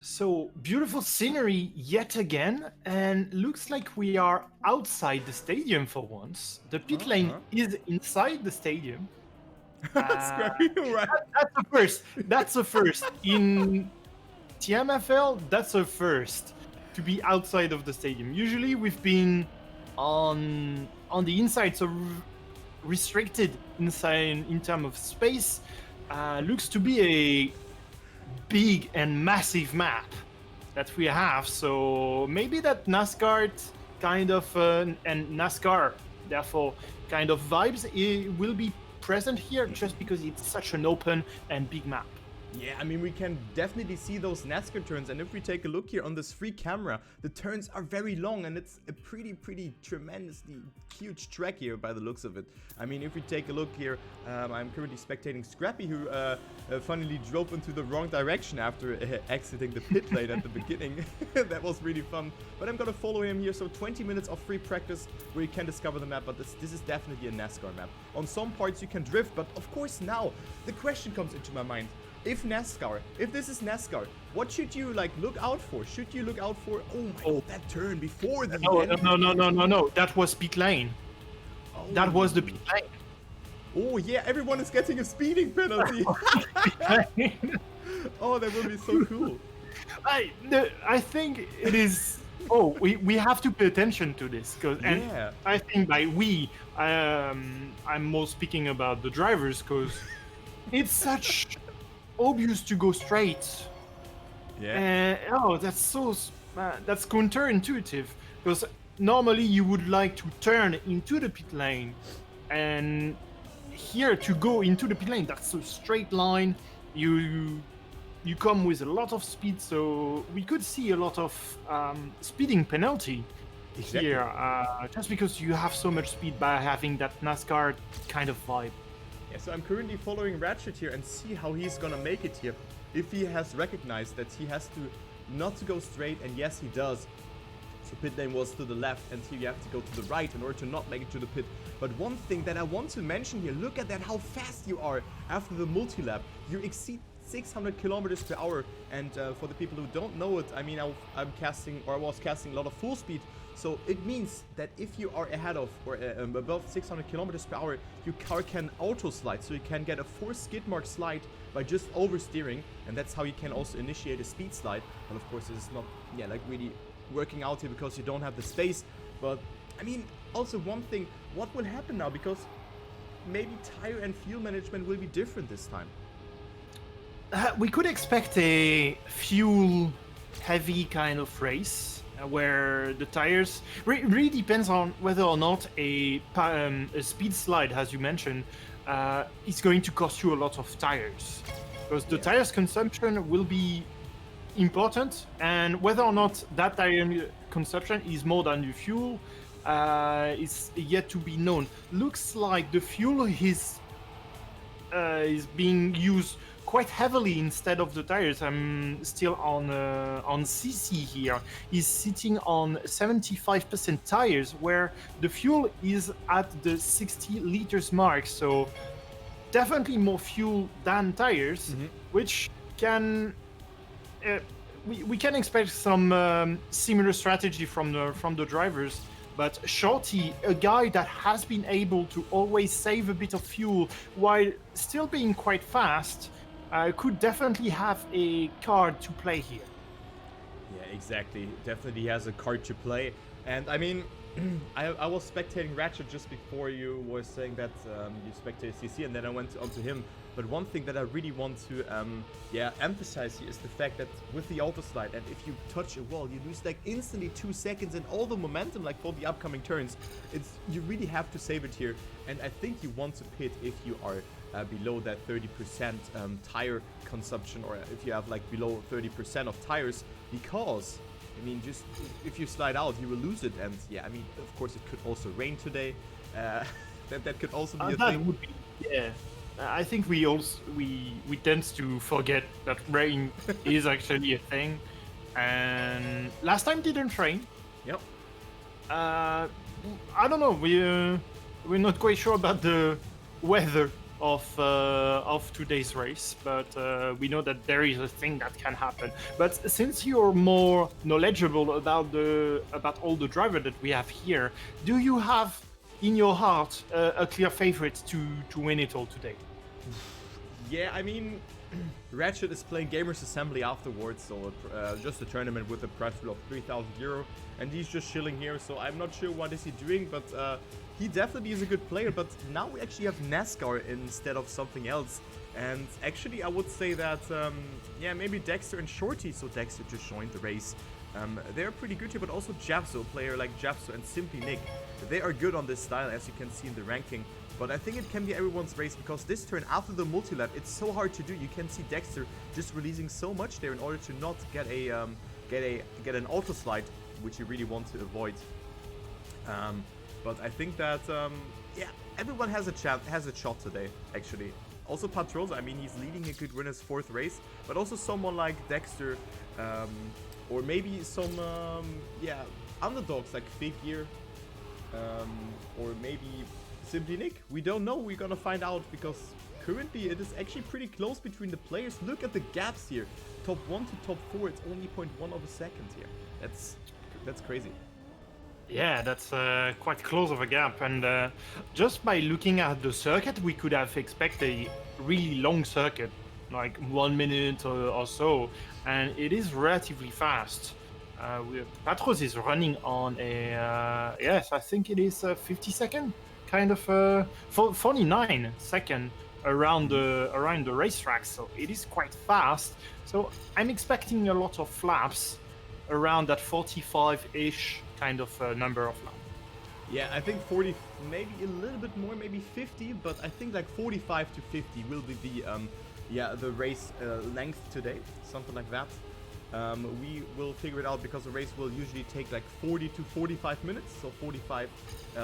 So, beautiful scenery yet again, and looks like we are outside the stadium for once. The pit lane Uh-huh. is inside the stadium. Uh, Scrappy, right? that's a first. That's a first. In tmfl, that's a first to be outside of the stadium. Usually we've been on the inside, so restricted inside in terms of space. Looks to be a big and massive map that we have. So maybe that NASCAR kind of and NASCAR therefore kind of vibes it will be present here just because it's such an open and big map. Yeah, I mean, we can definitely see those NASCAR turns, and if we take a look here on this free camera, the turns are very long, and it's a pretty tremendously huge track here by the looks of it. I mean, if we take a look here, I'm currently spectating Scrappy, who funnily drove into the wrong direction after exiting the pit lane at the beginning. That was really fun, but I'm gonna follow him here, so 20 minutes of free practice where you can discover the map, but this is definitely a NASCAR map. On some parts you can drift, but of course now the question comes into my mind. If this is NASCAR, what should you look out for? Should you look out for, oh my god, that turn before the No. That was pit lane. Oh. That was the pit lane. Oh yeah, everyone is getting a speeding penalty. Oh, that would be so cool. I think it is. Oh, we have to pay attention to this because, and Yeah. I think by we, I'm more speaking about the drivers because it's such obvious to go straight. Yeah. That's counterintuitive because normally you would like to turn into the pit lane, and here to go into the pit lane, that's a straight line. You come with a lot of speed, so we could see a lot of speeding penalty here, just because you have so much speed by having that NASCAR kind of vibe. Yeah, so I'm currently following Ratchet here and see how he's gonna make it here. If he has recognized that he has to not to go straight, and yes he does. So pit lane was to the left, and here you have to go to the right in order to not make it to the pit. But one thing that I want to mention here, look at that, how fast you are after the multi-lap. You exceed 600 kilometers per hour, and for the people who don't know it, I mean, I was casting a lot of full speed, so it means that if you are ahead of or above 600 kilometers per hour, your car can auto slide, so you can get a forced skid mark slide by just oversteering, and that's how you can also initiate a speed slide. And of course, it's not, really working out here because you don't have the space. But I mean, also one thing, what will happen now? Because maybe tire and fuel management will be different this time. We could expect a fuel-heavy kind of race where the tires really depends on whether or not a speed slide, as you mentioned, is going to cost you a lot of tires, because the tires consumption will be important, and whether or not that tire consumption is more than the fuel is yet to be known. Looks like the fuel is being used quite heavily instead of the tires. I'm still on CC here. He's sitting on 75% tires, where the fuel is at the 60 liters mark. So definitely more fuel than tires, which can we can expect some similar strategy from the drivers. But Shorty, a guy that has been able to always save a bit of fuel while still being quite fast, could definitely have a card to play here. Yeah, exactly. Definitely has a card to play. And I mean, I was spectating Ratchet just before you were saying that you spectated CC, and then I went on to him. But one thing that I really want to emphasize here is the fact that with the auto slide, and if you touch a wall, you lose instantly 2 seconds and all the momentum for the upcoming turns. You really have to save it here. And I think you want to pit if you are below that 30% tire consumption, or if you have below 30% of tires, because I mean, just if you slide out, you will lose it. And yeah, I mean, of course, it could also rain today. That could also be a thing. Would be, yeah. I think we tend to forget that rain is actually a thing, and last time didn't rain. Yep. I don't know. We're not quite sure about the weather of today's race, but we know that there is a thing that can happen. But since you're more knowledgeable about all the drivers that we have here, do you have in your heart a clear favorite to win it all today? Yeah, I mean, Ratchet is playing Gamers Assembly afterwards, so just a tournament with a prize pool of 3,000 euro, and he's just chilling here, so I'm not sure what is he doing, but he definitely is a good player. But now we actually have NASCAR instead of something else, and actually I would say that, yeah, maybe Dexter and Shorty, so Dexter just joined the race. They're pretty good here, but also Japso, a player like Japso and Simply Nick, they are good on this style, as you can see in the ranking. But I think it can be everyone's race, because this turn after the multi-lap, it's so hard to do. You can see Dexter just releasing so much there in order to not get an auto slide, which you really want to avoid. But I think that yeah, everyone has a shot today, actually. Also Patroza, I mean, he's leading a good run his 4th race, but also someone like Dexter, or maybe some yeah, underdogs like Figure, or maybe Simply Nick. We don't know. We're gonna find out, because currently it is actually pretty close between the players. Look at the gaps here. Top 1 to top 4, it's only 0.1 of a second here. That's crazy. Yeah, that's quite close of a gap, and just by looking at the circuit, we could have expected a really long circuit, like 1 minute or so, and it is relatively fast. Patros is running on a yes, I think it is 50 second, kind of 49 second around the racetrack, so it is quite fast. So I'm expecting a lot of laps around that 45-ish kind of number of laps. Yeah, I think 40, maybe a little bit more, maybe 50, but I think like 45 to 50 will be the yeah, the race length today, something like that. We will figure it out, because the race will usually take like 40 to 45 minutes, so 45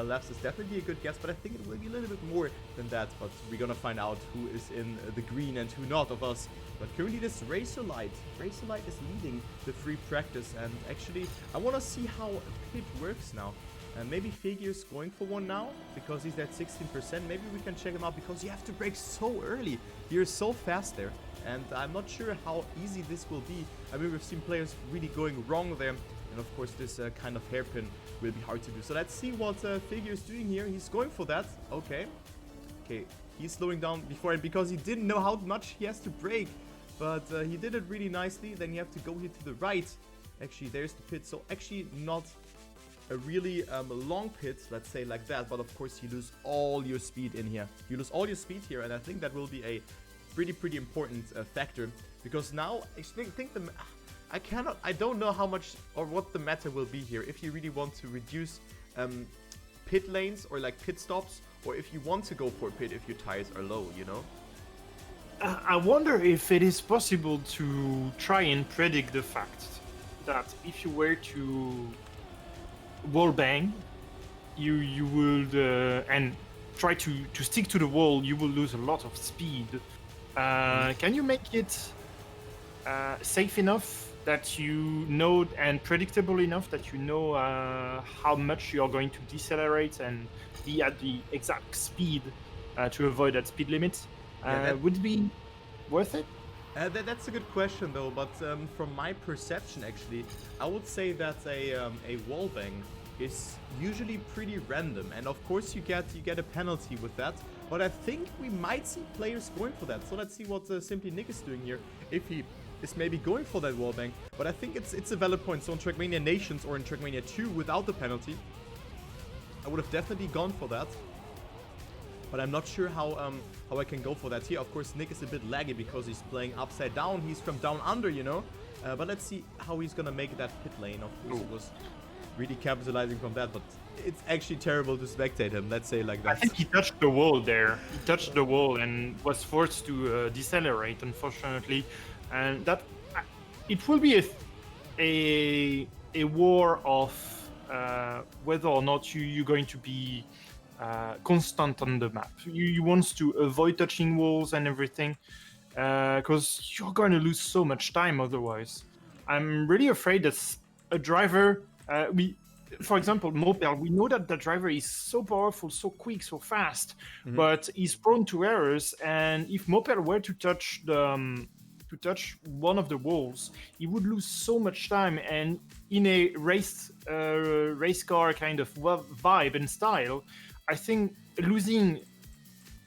laps is definitely a good guess, but I think it will be a little bit more than that. But we're gonna find out who is in the green and who not of us. But currently this Razorlight is leading the free practice, and actually I want to see how a pit works now. And maybe Figure's going for one now, because he's at 16%. Maybe we can check him out, because you have to brake so early. You're so fast there. And I'm not sure how easy this will be. I mean, we've seen players really going wrong there. And of course, this kind of hairpin will be hard to do. So let's see what Figure's doing here. He's going for that. Okay. Okay, he's slowing down before, and because he didn't know how much he has to brake. But he did it really nicely. Then you have to go here to the right. Actually, there's the pit. So actually not a really long pit, let's say like that. But of course, you lose all your speed in here. You lose all your speed here, and I think that will be a pretty important factor, because now I think I don't know how much or what the meta will be here. If you really want to reduce pit lanes or like pit stops, or if you want to go for a pit if your tires are low, you know. I wonder if it is possible to try and predict the fact that if you were to wall bang, you would and try to stick to the wall, you will lose a lot of speed. Can you make it safe enough that you know, and predictable enough that you know how much you're going to decelerate and be at the exact speed to avoid that speed limit? Would it be worth it? That's a good question though, but from my perception actually, I would say that a wall bang is usually pretty random, and of course you get a penalty with that. But I think we might see players going for that. So let's see what Simply Nick is doing here. If he is maybe going for that wallbang. But I think it's a valid point. So in Trackmania Nations or in Trackmania 2 without the penalty, I would have definitely gone for that. But I'm not sure how I can go for that here. Of course, Nick is a bit laggy because he's playing upside down. He's from down under, you know. But let's see how he's gonna make that pit lane. Of course, he was really capitalizing from that, but it's actually terrible to spectate him, let's say like that. I think he touched the wall there. He touched the wall and was forced to decelerate, unfortunately. And that it will be a war of whether or not you're going to be constant on the map. You want to avoid touching walls and everything, because you're going to lose so much time otherwise. I'm really afraid that a driver, for example, Mopel, we know that the driver is so powerful, so quick, so fast, but he's prone to errors. And if Mopel were to touch one of the walls, he would lose so much time. And in a race car kind of vibe and style, I think losing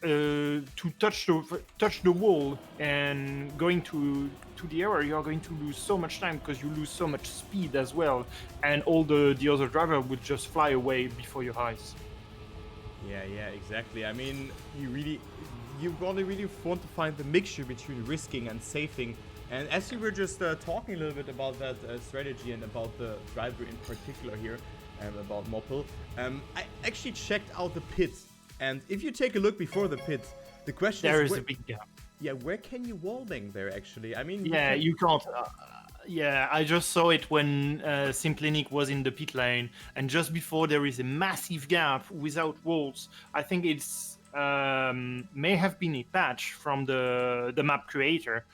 to touch the wall and going to the error, you are going to lose so much time because you lose so much speed as well, and all the other driver would just fly away before your eyes. Yeah, exactly. I mean, you really want to find the mixture between risking and safing. And as you were just talking a little bit about that strategy and about the driver in particular here, about Mopel, I actually checked out the pit. And if you take a look before the pit, the question there is... There is a big gap. Yeah, where can you wallbang there, actually? I mean... Yeah, you can't... yeah, I just saw it when Simplinic was in the pit lane, and just before there is a massive gap without walls. I think it's may have been a patch from the map creator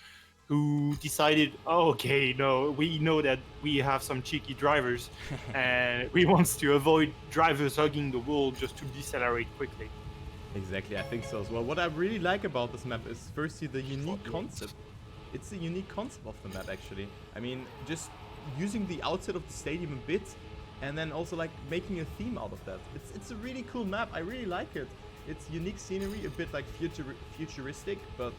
who decided, oh, okay, no, we know that we have some cheeky drivers, and we want to avoid drivers hugging the wall just to decelerate quickly. Exactly, I think so as well. What I really like about this map is firstly the unique concept. It's a unique concept of the map, actually. I mean, just using the outside of the stadium a bit, and then also like making a theme out of that. It's a really cool map. I really like it. It's unique scenery, a bit like futuristic, but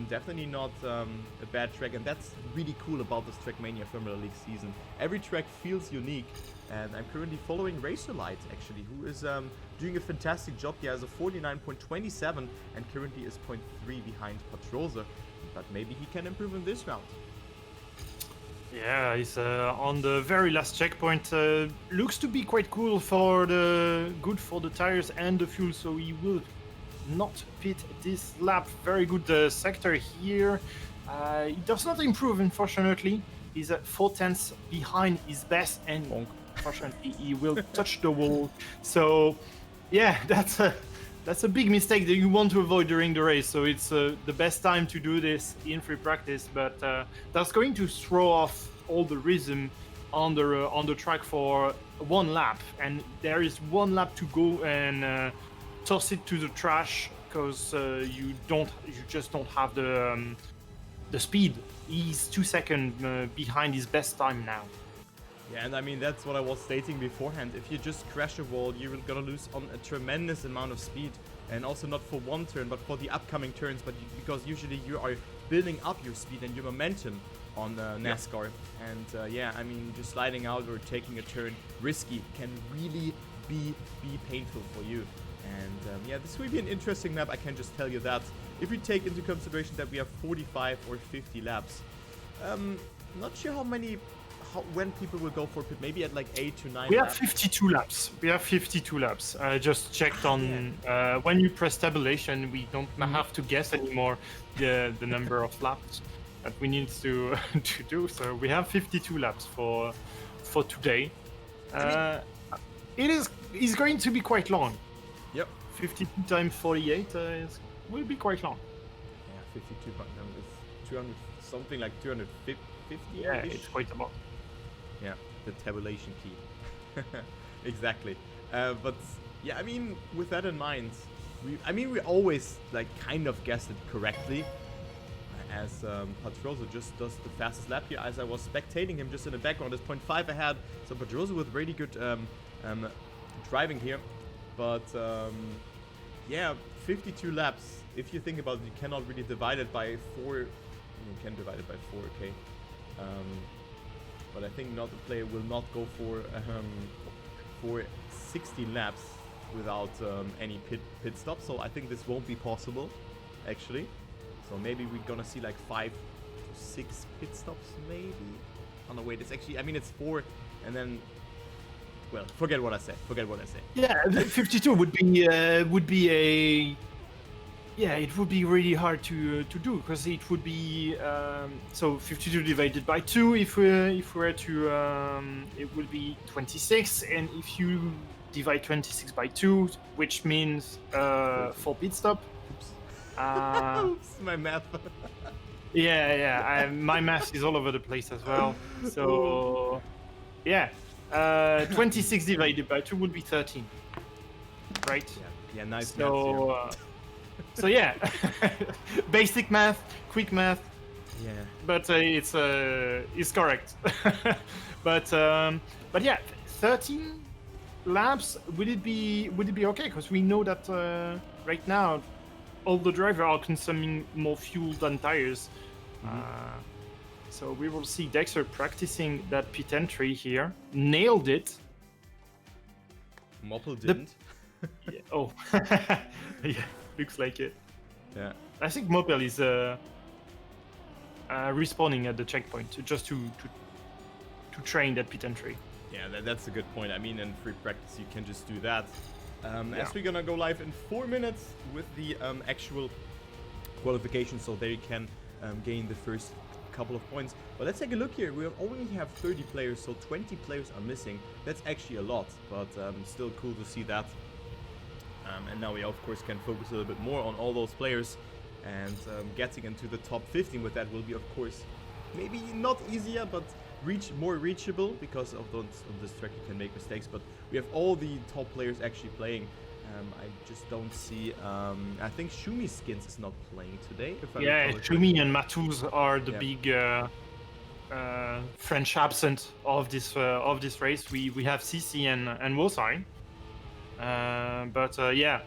definitely not a bad track. And that's really cool about this Trackmania Formula League season. Every track feels unique, and I'm currently following Racerlight, actually, who is doing a fantastic job. He has a 49.27 and currently is 0.3 behind Patrosa. But maybe he can improve in this round. Yeah, he's on the very last checkpoint. Looks to be quite cool good for the tires and the fuel, so he will not pit this lap. Very good sector here. He does not improve, unfortunately. He's at 4/10 behind his best, and unfortunately he will touch the wall. So yeah, that's a big mistake that you want to avoid during the race. So it's the best time to do this in free practice, but that's going to throw off all the rhythm on the track for one lap, and there is one lap to go, and toss it to the trash because you just don't have the speed. He's 2 seconds behind his best time now. Yeah, and I mean, that's what I was stating beforehand. If you just crash a wall, you're gonna lose on a tremendous amount of speed. And also not for one turn, but for the upcoming turns. But because usually you are building up your speed and your momentum on NASCAR. And yeah, I mean, just sliding out or taking a turn risky can really be painful for you. And yeah, this will be an interesting map, I can just tell you that. If we take into consideration that we have 45 or 50 laps. Not sure when people will go for pit, maybe at like 8 to 9 We laps. have 52 laps. We have 52 laps. I just checked on when you press tabulation, we don't have to guess anymore the number of laps that we need to do. So we have 52 laps for today. It's going to be quite long. Yep. 52 times 48 will be quite long. Yeah, 52 is 200, something like 250. Yeah, it's quite a lot. Yeah, the tabulation key. Exactly. But yeah, I mean, with that in mind, we always like kind of guessed it correctly, as Patrosa just does the fastest lap here. As I was spectating him just in the background, is 0.5 ahead. So Patrosa with really good driving here. But yeah, 52 laps. If you think about it, you cannot really divide it by 4. You can divide it by 4, okay. But I think not the player will not go for 16 laps without any pit stop. So I think this won't be possible, actually. So maybe we're gonna see like 5 to 6 pit stops, maybe. Oh no, wait, it's actually, I mean, it's 4, and then, well, forget what I said. Yeah, 52 would be a. Yeah, it would be really hard to do, because it would be so 52 divided by 2. If we were to, it would be 26, and if you divide 26 by 2, which means 4 pit stop. Oops. Oops, my math. Yeah. My math is all over the place as well. So yeah, 26 divided by 2 would be 13. Right? Yeah, nice math here. So yeah, basic math, quick math, Yeah. but it's correct. but yeah, 13 laps, would it be okay? Because we know that right now all the drivers are consuming more fuel than tires. So we will see Dexter practicing that pit entry here. Nailed it. Moppel didn't. Yeah, oh, yeah, looks like it. Yeah. I think Mopel is respawning at the checkpoint just to train that pit entry. Yeah, that's a good point. I mean, in free practice, you can just do that. As we're gonna go live in 4 minutes with the actual qualification, so there you can gain the first couple of points. But let's take a look here. We only have 30 players, so 20 players are missing. That's actually a lot, but still cool to see that. And now we of course can focus a little bit more on all those players, and getting into the top 15 with that will be of course maybe not easier, but more reachable, because of this track you can make mistakes. But we have all the top players actually playing. I just don't see. I think Shumi Skins is not playing today. Yeah, Shumi and Matuz are the big French absent of this race. We have CC and Wosai. But yeah,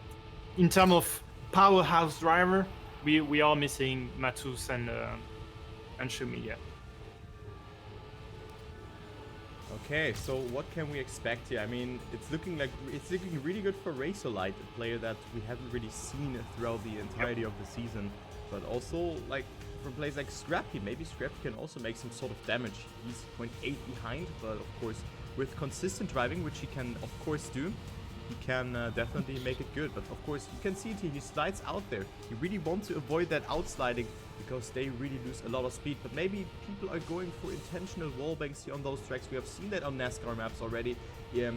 in terms of powerhouse driver, we are missing Matuz and Shumi. Yeah. Okay, so what can we expect here? I mean, it's looking really good for Razorlight, a player that we haven't really seen throughout the entirety of the season. But also, like, for players like Scrappy, maybe Scrappy can also make some sort of damage. He's 0.8 behind, but of course, with consistent driving, which he can of course do, he can definitely make it good. But of course, you can see it here, he slides out there. You really want to avoid that outsliding, because they really lose a lot of speed. But maybe people are going for intentional wallbangs here on those tracks. We have seen that on NASCAR maps already,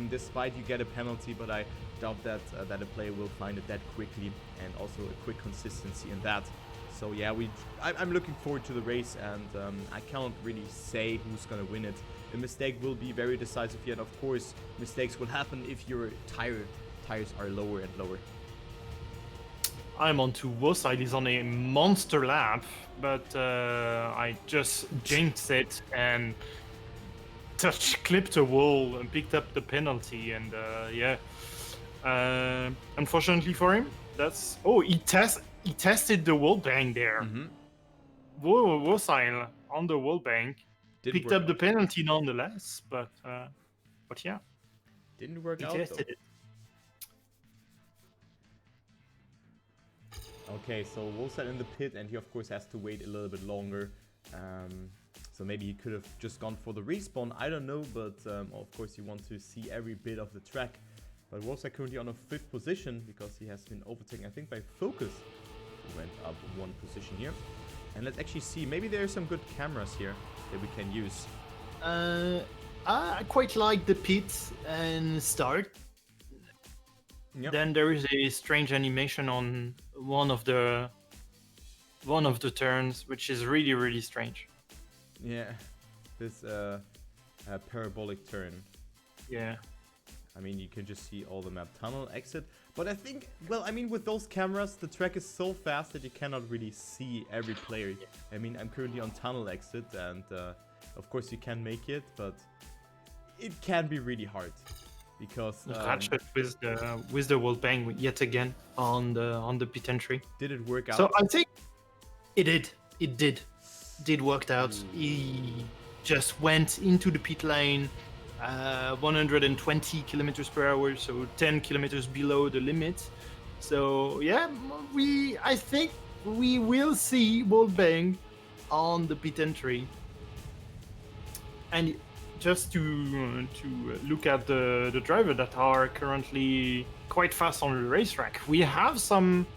despite you get a penalty, but I doubt that that a player will find it that quickly, and also a quick consistency in that. So yeah, I'm looking forward to the race, and I cannot really say who's gonna win it. A mistake will be very decisive here, and of course mistakes will happen if your tires are lower and lower. I'm on to Woside. He's on a monster lap, but I just jinxed it and clipped a wall and picked up the penalty. And yeah, unfortunately for him, that's he tested the wall bang there. Woside on the wall bang picked up the penalty nonetheless, but yeah, didn't work he out. Tested it. Okay, so Wolfside in the pit, and he of course has to wait a little bit longer. So maybe he could have just gone for the respawn, I don't know, but of course you want to see every bit of the track. But Wolfside currently on a 5th position, because he has been overtaken, I think, by Focus, who went up 1 position here. And let's actually see, maybe there are some good cameras here that we can use. I quite like the pit and start. Yep. Then there is a strange animation on one of the turns, which is really strange. Yeah, this Parabolic Turn. Yeah. I mean, you can just see all the map tunnel exit. But I think, well, I mean, with those cameras, the track is so fast that you cannot really see every player. I mean, I'm currently on tunnel exit, and of course you can make it, but it can be really hard. Because with the wall bang yet again on the pit entry. Did it work out? So I think it did work out. He just went into the pit lane 120 kilometers per hour, so 10 kilometers below the limit. So yeah, I think we will see wall bang on the pit entry. And just to look at the driver that are currently quite fast on the racetrack, we have some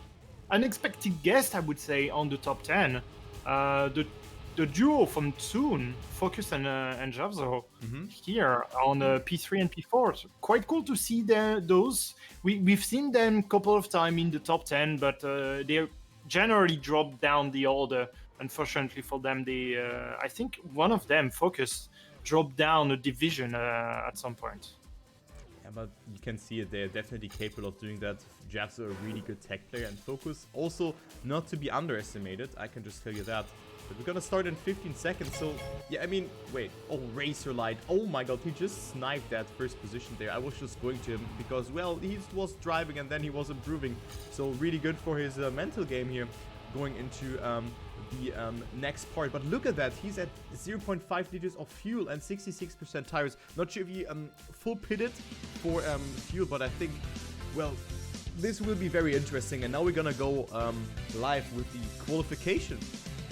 unexpected guests, I would say, on the top 10. The duo from Tsun, Focus and Javzo, here on P3 and P4. So quite cool to see those. We've seen them a couple of times in the top 10, but they generally drop down the order. Unfortunately for them, I think one of them, Focus, drop down a division at some point. Yeah, but you can see it, they're definitely capable of doing that. Jabs are a really good tech player, and Focus also not to be underestimated, I can just tell you that. But we're gonna start in 15 seconds, so yeah, I mean, wait, oh, Razorlight, oh my god, he just sniped that first position there. I was just going to him because, well, he was driving and then he was improving, so really good for his mental game here, going into the next part. But look at that, he's at 0.5 liters of fuel and 66% tires. Not sure if he full pitted for fuel, but I think, well, this will be very interesting. And now we're gonna go live with the qualification.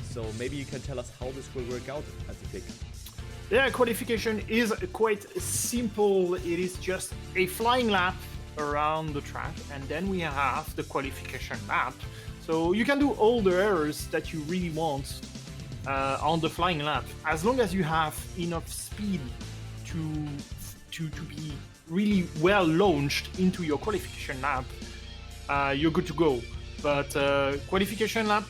So maybe you can tell us how this will work out at the pick. Yeah, qualification is quite simple. It is just a flying lap around the track, and then we have the qualification lap. So you can do all the errors that you really want on the flying lap, as long as you have enough speed to be really well launched into your qualification lap. You're good to go. But qualification lap,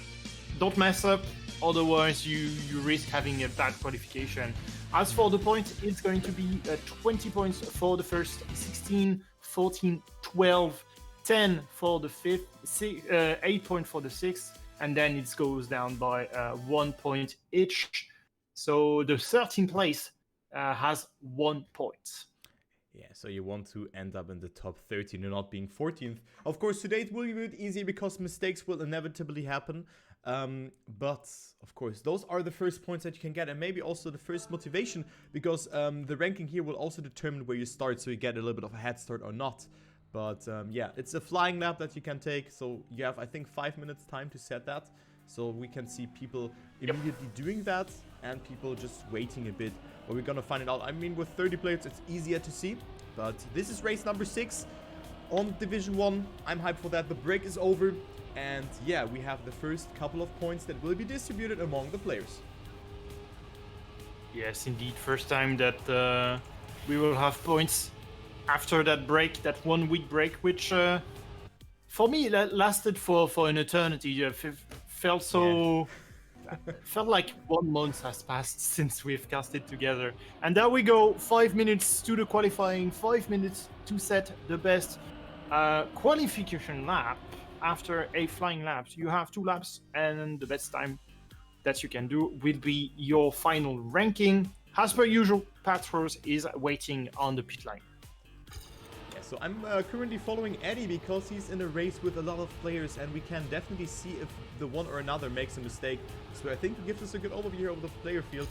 don't mess up, otherwise you risk having a bad qualification. As for the points, it's going to be 20 points for the first, 16, 14, 12, 10 for the fifth, 8 points for the sixth, and then it goes down by 1 point each. So the 13th place has 1 point. Yeah, so you want to end up in the top 13 and not being 14th. Of course, today it will be a bit easier because mistakes will inevitably happen. But, of course, those are the first points that you can get, and maybe also the first motivation, because the ranking here will also determine where you start, so you get a little bit of a head start or not. But, yeah, it's a flying lap that you can take, so you have, I think, 5 minutes time to set that. So we can see people immediately doing that, and people just waiting a bit. But we're gonna find it out. I mean, with 30 players, it's easier to see. But this is race number 6 on Division 1. I'm hyped for that. The break is over. And yeah, we have the first couple of points that will be distributed among the players. Yes, indeed. First time that we will have points after that break, that 1 week break, which for me that lasted for an eternity. Felt so... Yeah. Felt like 1 month has passed since we've casted together. And there we go, 5 minutes to the qualifying, 5 minutes to set the best qualification lap. After a flying lap, you have 2 laps, and the best time that you can do will be your final ranking. As per usual, Patros is waiting on the pit line. Yeah, so I'm currently following Eddie because he's in a race with a lot of players, and we can definitely see if the one or another makes a mistake. So I think it gives us a good overview here of the player field,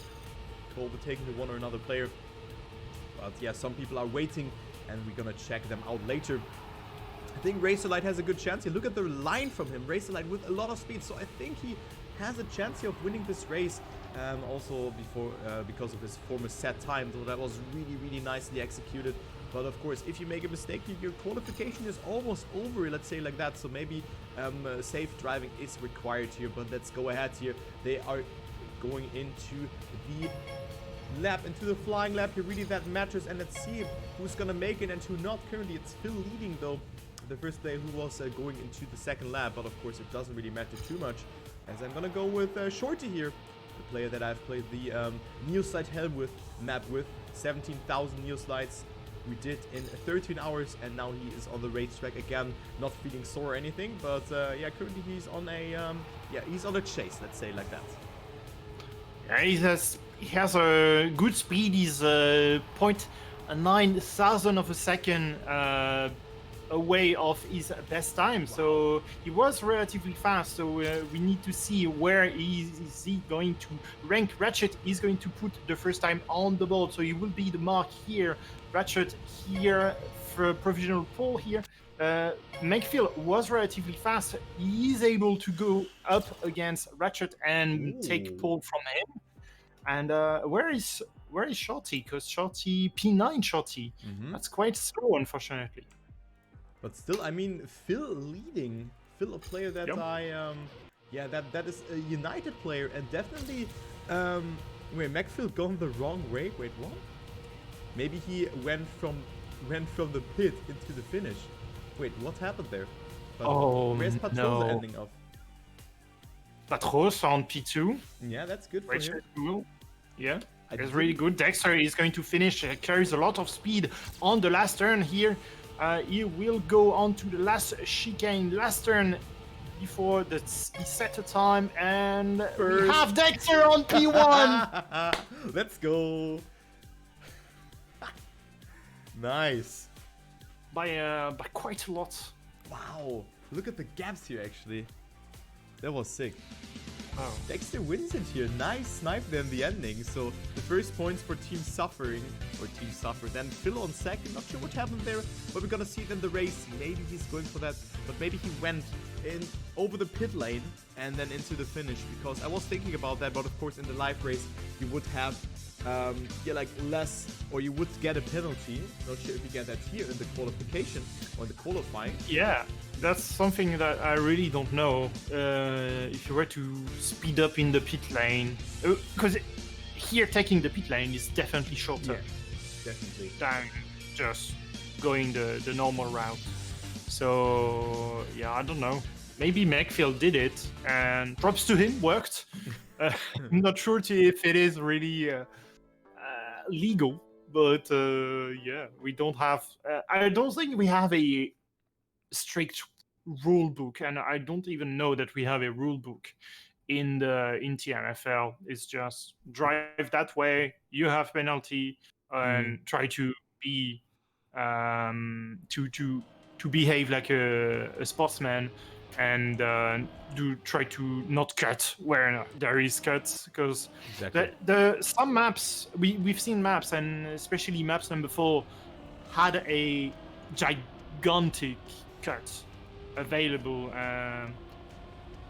overtaking the one or another player. But yeah, some people are waiting, and we're gonna check them out later. I think Razorlight has a good chance here. Look at the line from him. Razorlight with a lot of speed, so I think he has a chance here of winning this race. Also because of his former set time, so that was really, really nicely executed. But of course, if you make a mistake, your qualification is almost over, let's say like that. So maybe safe driving is required here, but let's go ahead here. They are going into the lap, into the flying lap here. Really, that matters, and let's see who's gonna make it and who not. Currently, it's Phil leading though. The first player who was going into the second lap, but of course it doesn't really matter too much, as I'm gonna go with Shorty here, the player that I've played the Neoslide Hell map with, 17,000 Neoslides we did in 13 hours, and now he is on the racetrack again, not feeling sore or anything, but yeah, currently he's on a he's on a chase, let's say like that. Yeah, he has a good speed. He's 0.9 thousand of a second away of his best time. Wow. So he was relatively fast, so we need to see where is he going to rank. Ratchet is going to put the first time on the board, so he will be the mark here. Ratchet here for provisional pole here. Makefield was relatively fast. He is able to go up against Ratchet and take pole from him. And where is Shorty? Because Shorty, P9 Shorty. That's quite slow, unfortunately. But still, I mean, Phil leading. Phil, a player that that is a United player, and definitely, wait, Macfield gone the wrong way. Wait, what? Maybe he went from the pit into the finish. Wait, what happened there? But where's Patros ending up? Patros on P2. Yeah, that's good for him. Yeah. It's really good. Dexter is going to finish, carries a lot of speed on the last turn here. He will go on to the last chicane, last turn before he set a time, and we have Dexter on P1. Let's go. Nice. By quite a lot. Wow. Look at the gaps here, actually. That was sick. Wow. Dexter wins it here. Nice snipe there in the ending. So the first points for Team Suffering, or Team Suffer. Then Phil on second. Not sure what happened there, but we're gonna see it in the race. Maybe he's going for that, but maybe he went in over the pit lane and then into the finish, because I was thinking about that. But of course, in the live race, you would have like less, or you would get a penalty. Not sure if you get that here in the qualification or the qualifying. Yeah, that's something that I really don't know. If you were to speed up in the pit lane, because here taking the pit lane is definitely shorter. Yeah, definitely. Than just going the normal route. So yeah, I don't know. Maybe Macfield did it, and props to him, worked. I'm not sure if it is really legal, but yeah, we don't have. I don't think we have a strict rule book, and I don't even know that we have a rule book in tmfl. It's just drive that way, you have penalty, and try to be to behave like a sportsman, and try to not cut where there is cuts, because some maps we've seen maps, and especially maps number 4 had a gigantic cut available,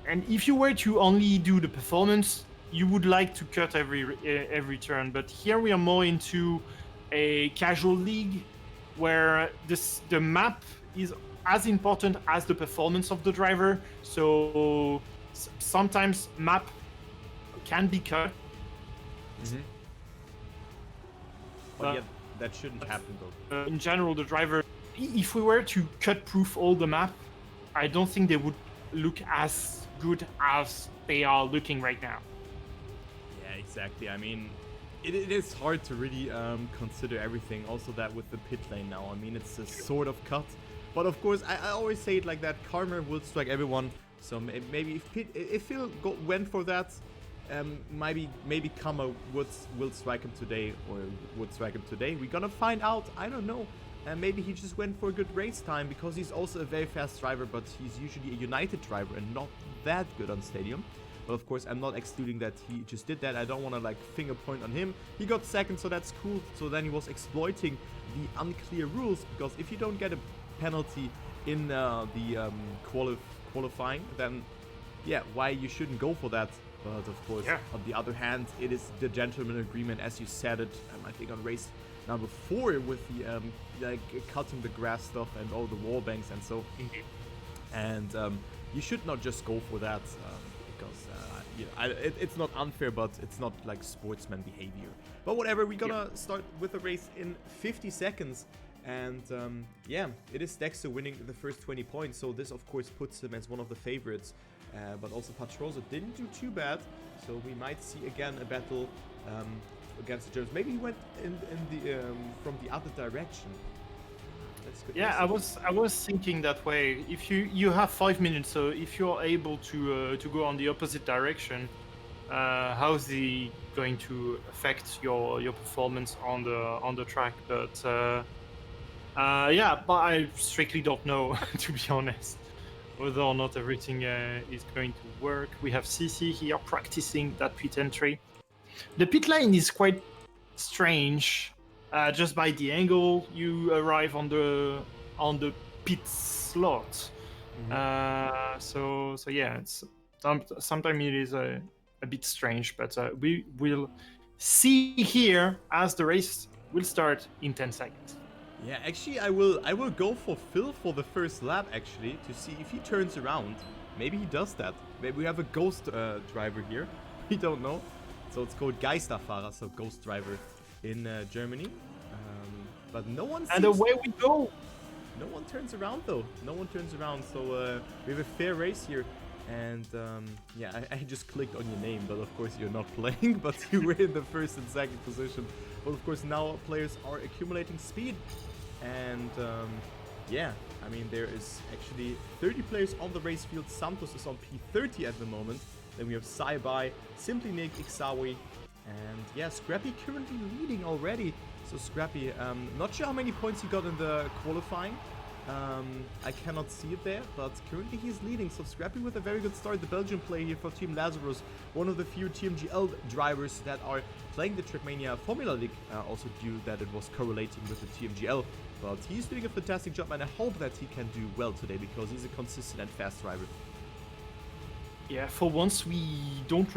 and if you were to only do the performance, you would like to cut every turn. But here we are more into a casual league where the map is as important as the performance of the driver. So sometimes map can be cut. But yeah, that shouldn't happen though. In general, the driver, if we were to cut proof all the map, I don't think they would look as good as they are looking right now. Yeah, exactly. I mean, it is hard to really consider everything. Also that with the pit lane now, I mean, it's a sort of cut. But of course, I always say it like that, karma will strike everyone. So maybe if Phil went for that, maybe karma will strike him today, or would strike him today. We're gonna find out, I don't know. And maybe he just went for a good race time, because he's also a very fast driver, but he's usually a United driver and not that good on stadium. But of course, I'm not excluding that he just did that. I don't want to like finger point on him. He got second, so that's cool. So then he was exploiting the unclear rules, because if you don't get a penalty in the qualifying, then yeah, why you shouldn't go for that. But of course, on the other hand, it is the gentleman agreement, as you said it, I think on race number 4 with the like cutting the grass stuff and all the wall banks and so. And you should not just go for that, because it's not unfair, but it's not like sportsman behavior. But whatever, we're gonna start with the race in 50 seconds. And yeah, it is Dexter winning the first 20 points, so this of course puts him as one of the favorites. But also Patroso didn't do too bad, so we might see again a battle against the Germans. Maybe he went in the from the other direction. That's good. Yeah, I was thinking that way. If you have 5 minutes, so if you're able to go on the opposite direction, how is he going to affect your performance on the track? But yeah, but I strictly don't know, to be honest, whether or not everything is going to work. We have CC here practicing that pit entry. The pit lane is quite strange. Just by the angle you arrive on the pit slot. So yeah, it's sometimes it is a bit strange, but we will see here as the race will start in 10 seconds. Yeah, actually, I will go for Phil for the first lap, actually, to see if he turns around. Maybe he does that. Maybe we have a ghost driver here. We don't know. So it's called Geisterfahrer, so ghost driver in Germany. But no one seems... And away we go! No one turns around, though. No one turns around, so we have a fair race here. And yeah, I just clicked on your name, but of course you're not playing, but you were in the first and second position. But of course now players are accumulating speed, and yeah, I mean there is actually 30 players on the race field. Santos is on P30 at the moment. Then we have Saibai, Simply Nick, Ixawi, and yeah, Scrappy currently leading already. So Scrappy, not sure how many points he got in the qualifying. I cannot see it there, but currently he's leading. So Scrappy with a very good start. The Belgian player here for Team Lazarus, one of the few TMGL drivers that are playing the Trackmania Formula League, also due that it was correlating with the TMGL. But he's doing a fantastic job, and I hope that he can do well today because he's a consistent and fast driver. Yeah, for once we don't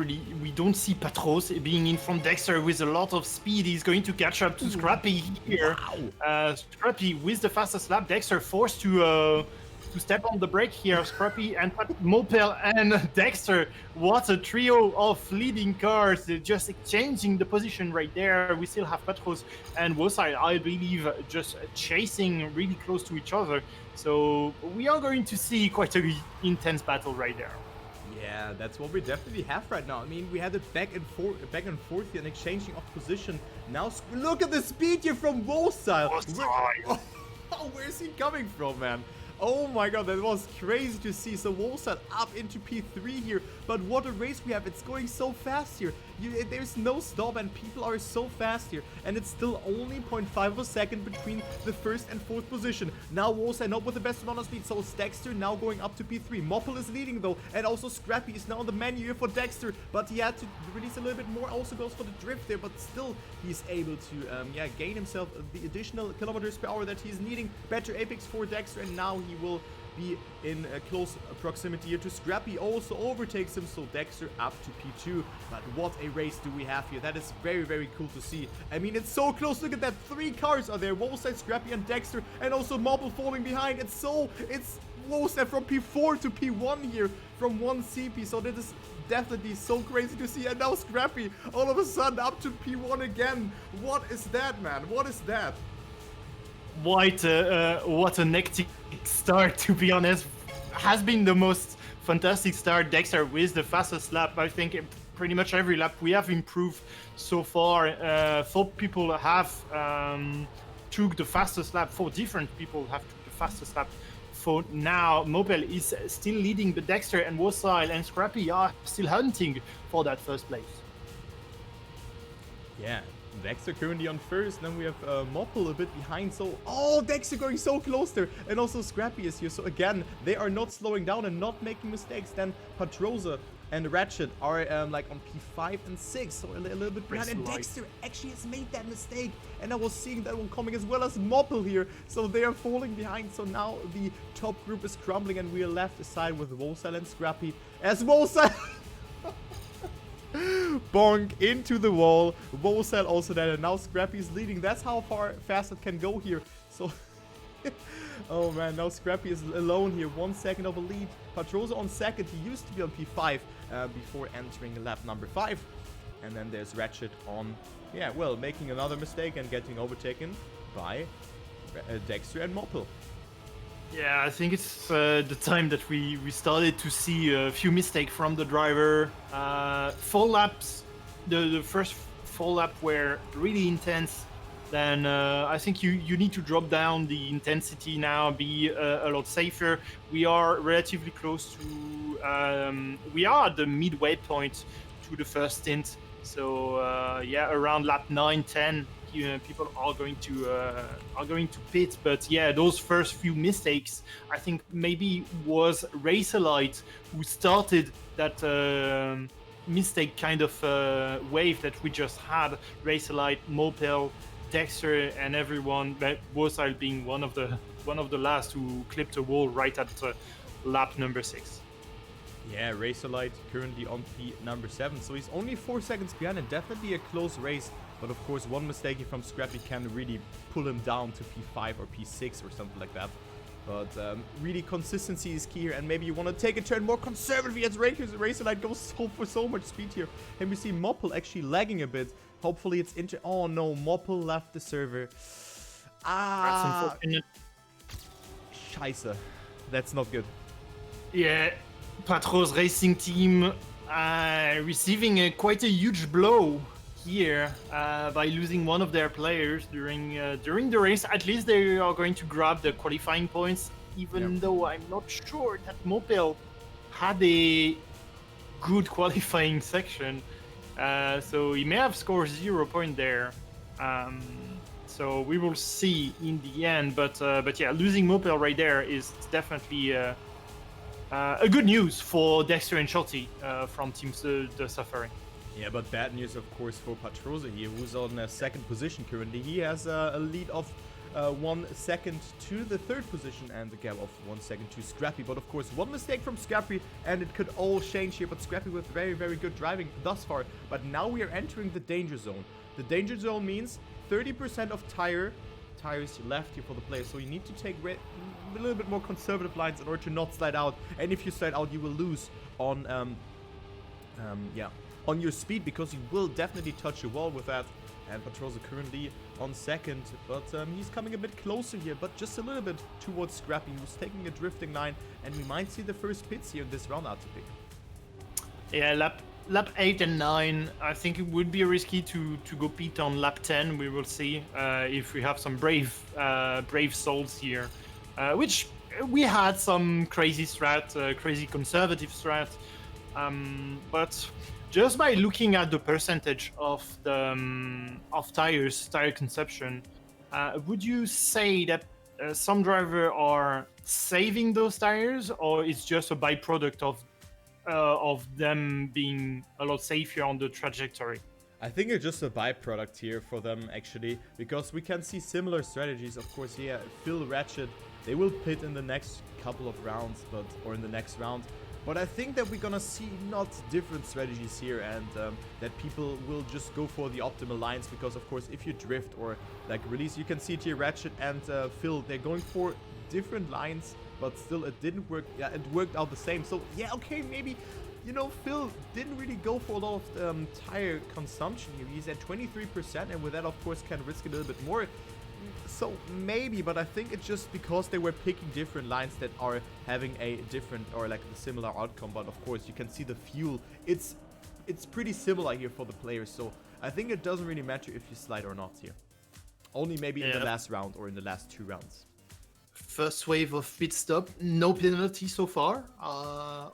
see Patros being in from Dexter with a lot of speed. He's going to catch up to Scrappy here. Wow. Scrappy with the fastest lap. Dexter forced to step on the brake here. Scrappy and Mopel and Dexter. What a trio of leading cars. They're just exchanging the position right there. We still have Patros and Wosai, I believe, just chasing really close to each other. So we are going to see quite an intense battle right there. Yeah, that's what we definitely have right now. I mean, we had it back and forth here and exchanging of position. Now, look at the speed here from Wosile. Where's he coming from, man? Oh my god, that was crazy to see. So Wolsat up into P3 here. But what a race we have. It's going so fast here. There's no stop and people are so fast here. And it's still only 0.5 of a second between the first and fourth position. Now Wolsat not with the best amount of speed. So Dexter now going up to P3. Moppel is leading though. And also Scrappy is now on the menu here for Dexter. But he had to release a little bit more. Also goes for the drift there. But still he's able to gain himself the additional kilometers per hour that he's needing. Better apex for Dexter. And now he will be in close proximity here to Scrappy. Also overtakes him, so Dexter up to P2. But what a race do we have here. That is very, very cool to see. I mean, it's so close. Look at that. 3 cars are there. Wolfside, Scrappy, and Dexter. And also Mobble falling behind. It's Wolfside from P4 to P1 here from 1 CP. So that is definitely so crazy to see. And now Scrappy all of a sudden up to P1 again. What is that, man? What is that? What a hectic start, to be honest. Has been the most fantastic start. Dexter with the fastest lap. I think pretty much every lap we have improved so far. 4 people have took the fastest lap. 4 different people have took the fastest lap. For now, Mobile is still leading, but Dexter and Wosile and Scrappy are still hunting for that first place. Yeah. Dexter currently on first, then we have Moppel a bit behind, so Dexter going so close there, and also Scrappy is here, so again, they are not slowing down and not making mistakes. Then Patrosa and Ratchet are like on P5 and 6, so a little bit behind, and Dexter actually has made that mistake, and I was seeing that one coming as well as Moppel here, so they are falling behind. So now the top group is crumbling, and we are left aside with Wolsile and Scrappy, as Wolsile bonk into the wall. Wolsile also there, and now Scrappy is leading. That's how fast it can go here. So oh man, now Scrappy is alone here, 1 second of a lead. Patrosa on second. He used to be on P5 before entering lap number 5. And then there's Ratchet on, making another mistake and getting overtaken by Dexter and Moppel. Yeah, I think it's the time that we started to see a few mistakes from the driver. 4 laps, the first 4 laps were really intense. Then I think you need to drop down the intensity now, be a lot safer. We are relatively close to, we are at the midway point to the first stint. So around lap 9, 10. People are going to pit, but yeah, those first few mistakes, I think maybe was Racerlight who started that mistake kind of wave that we just had. Racerlight, Mopel, Dexter, and everyone. But Wosile being one of the last who clipped a wall right at lap number 6. Yeah, Racerlight currently on P number 7, so he's only 4 seconds behind, and definitely a close race. But of course, one mistake from Scrappy can really pull him down to P5 or P6 or something like that. But really, consistency is key here, and maybe you want to take a turn more conservatively as Racerlight goes for so much speed here. And we see Moppel actually lagging a bit. Hopefully it's oh no, Moppel left the server. That's unfortunate. Scheiße. That's not good. Yeah, Patro's racing team receiving quite a huge blow here by losing one of their players during the race. At least they are going to grab the qualifying points, even though I'm not sure that Mopel had a good qualifying section. So he may have scored 0 point there. So we will see in the end. But yeah, losing Mopel right there is definitely a good news for Dexter and Shorty from Team the Suffering. Yeah, but bad news, of course, for Patroza here, who's on second position currently. He has a lead of 1 second to the third position and a gap of 1 second to Scrappy. But of course, one mistake from Scrappy and it could all change here. But Scrappy with very, very good driving thus far. But now we are entering the danger zone. The danger zone means 30% of tires left here for the player. So you need to take a little bit more conservative lines in order to not slide out. And if you slide out, you will lose on on your speed, because you will definitely touch your wall with that. And Patroza currently on second, but he's coming a bit closer here, but just a little bit towards Scrappy, who's taking a drifting line, and we might see the first pits here in this round, Atypick. Yeah, lap 8 and 9, I think it would be risky to go pit on lap 10. We will see if we have some brave souls here, which we had some crazy strat, crazy conservative strat, but just by looking at the percentage of the tire consumption, would you say that some drivers are saving those tires, or it's just a byproduct of them being a lot safer on the trajectory? I think it's just a byproduct here for them, actually, because we can see similar strategies. Of course, yeah, Phil, Ratchet, they will pit in the next couple of rounds, or in the next round. But I think that we're gonna see not different strategies here, and that people will just go for the optimal lines, because of course if you drift or like release, you can see it here, Ratchet and Phil, they're going for different lines, but still it didn't work. Yeah, it worked out the same. So yeah, okay, maybe, you know, Phil didn't really go for a lot of tire consumption here. He's at 23%, and with that of course can risk a little bit more. So maybe, but I think it's just because they were picking different lines that are having a different or like a similar outcome. But of course you can see the fuel, it's pretty similar here for the players. So I think it doesn't really matter if you slide or not here. Only maybe in the last round or in the last 2 rounds. First wave of pit stop, no penalty so far,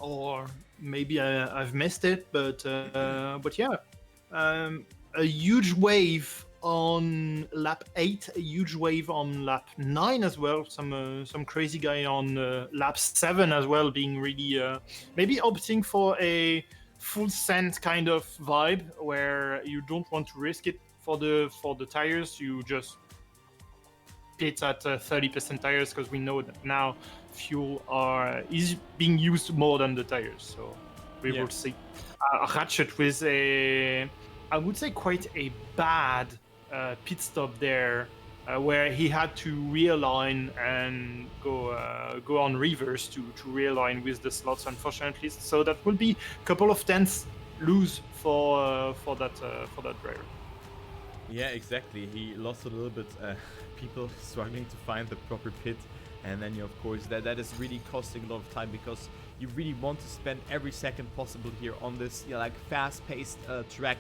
or maybe I've missed it, but yeah, a huge wave on lap 8, a huge wave on lap 9 as well. Some crazy guy on lap 7 as well, being really maybe opting for a full scent kind of vibe, where you don't want to risk it for the tires. You just pit at 30% tires, because we know that now fuel is being used more than the tires. So we will see. Ratchet with I would say quite a bad pit stop there, where he had to realign and go on reverse to realign with the slots, unfortunately. So that will be a couple of tenths lose for that driver. Yeah, exactly. He lost a little bit. People struggling to find the proper pit, and then of course that is really costing a lot of time, because you really want to spend every second possible here on this like fast-paced track.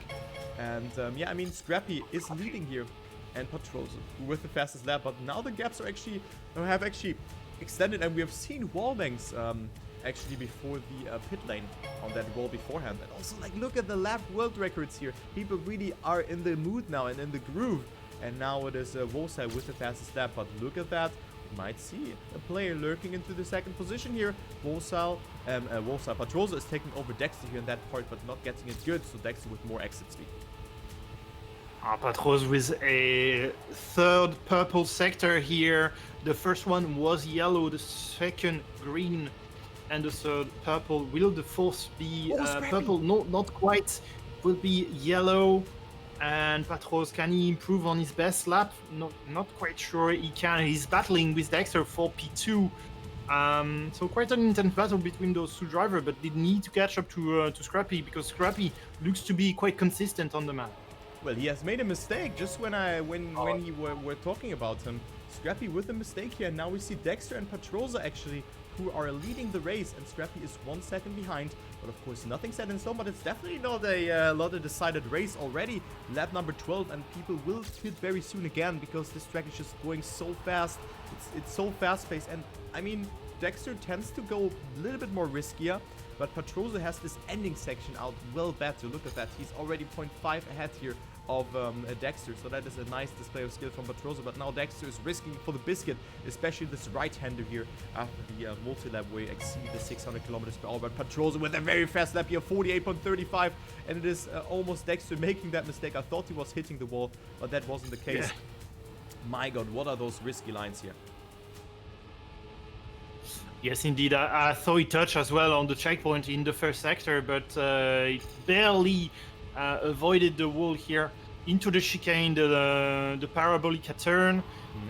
And yeah, I mean, Scrappy is leading here, and Patroza with the fastest lap. But now the gaps are have actually extended, and we have seen wall lengths actually before the pit lane on that wall beforehand. And also, like, look at the lap world records here. People really are in the mood now and in the groove. And now it is Wolsai with the fastest lap. But look at that. We might see a player lurking into the second position here. Patroza is taking over Dexter here in that part, but not getting it good. So Dexter with more exit speed. Patroza with a third purple sector here. The first one was yellow, the second green, and the third purple. Will the fourth be purple? No, not quite. Will be yellow. And Patroza, can he improve on his best lap? Not quite sure he can. He's battling with Dexter for P2. So quite an intense battle between those two drivers, but they need to catch up to Scrappy, because Scrappy looks to be quite consistent on the map. Well, he has made a mistake just when we're talking about him. Scrappy with a mistake here, and now we see Dexter and Patroza actually who are leading the race, and Scrappy is 1 second behind. But of course, nothing set in stone, but it's definitely not a decided race already. Lap number 12, and people will pit very soon again, because this track is just going so fast. It's so fast-paced, and I mean, Dexter tends to go a little bit more riskier, but Patroza has this ending section out well better. Look at that, he's already 0.5 ahead here of Dexter, so that is a nice display of skill from Patroza. But now Dexter is risking for the biscuit, especially this right-hander here after the multi-lap where he exceed the 600 kilometers per hour. But Patroza with a very fast lap here, 48.35, and it is almost Dexter making that mistake. I thought he was hitting the wall, but that wasn't the case. Yeah. My god, what are those risky lines here? Yes, indeed. I thought he touched as well on the checkpoint in the first sector, but he barely avoided the wall here into the chicane, the Parabolic Turn,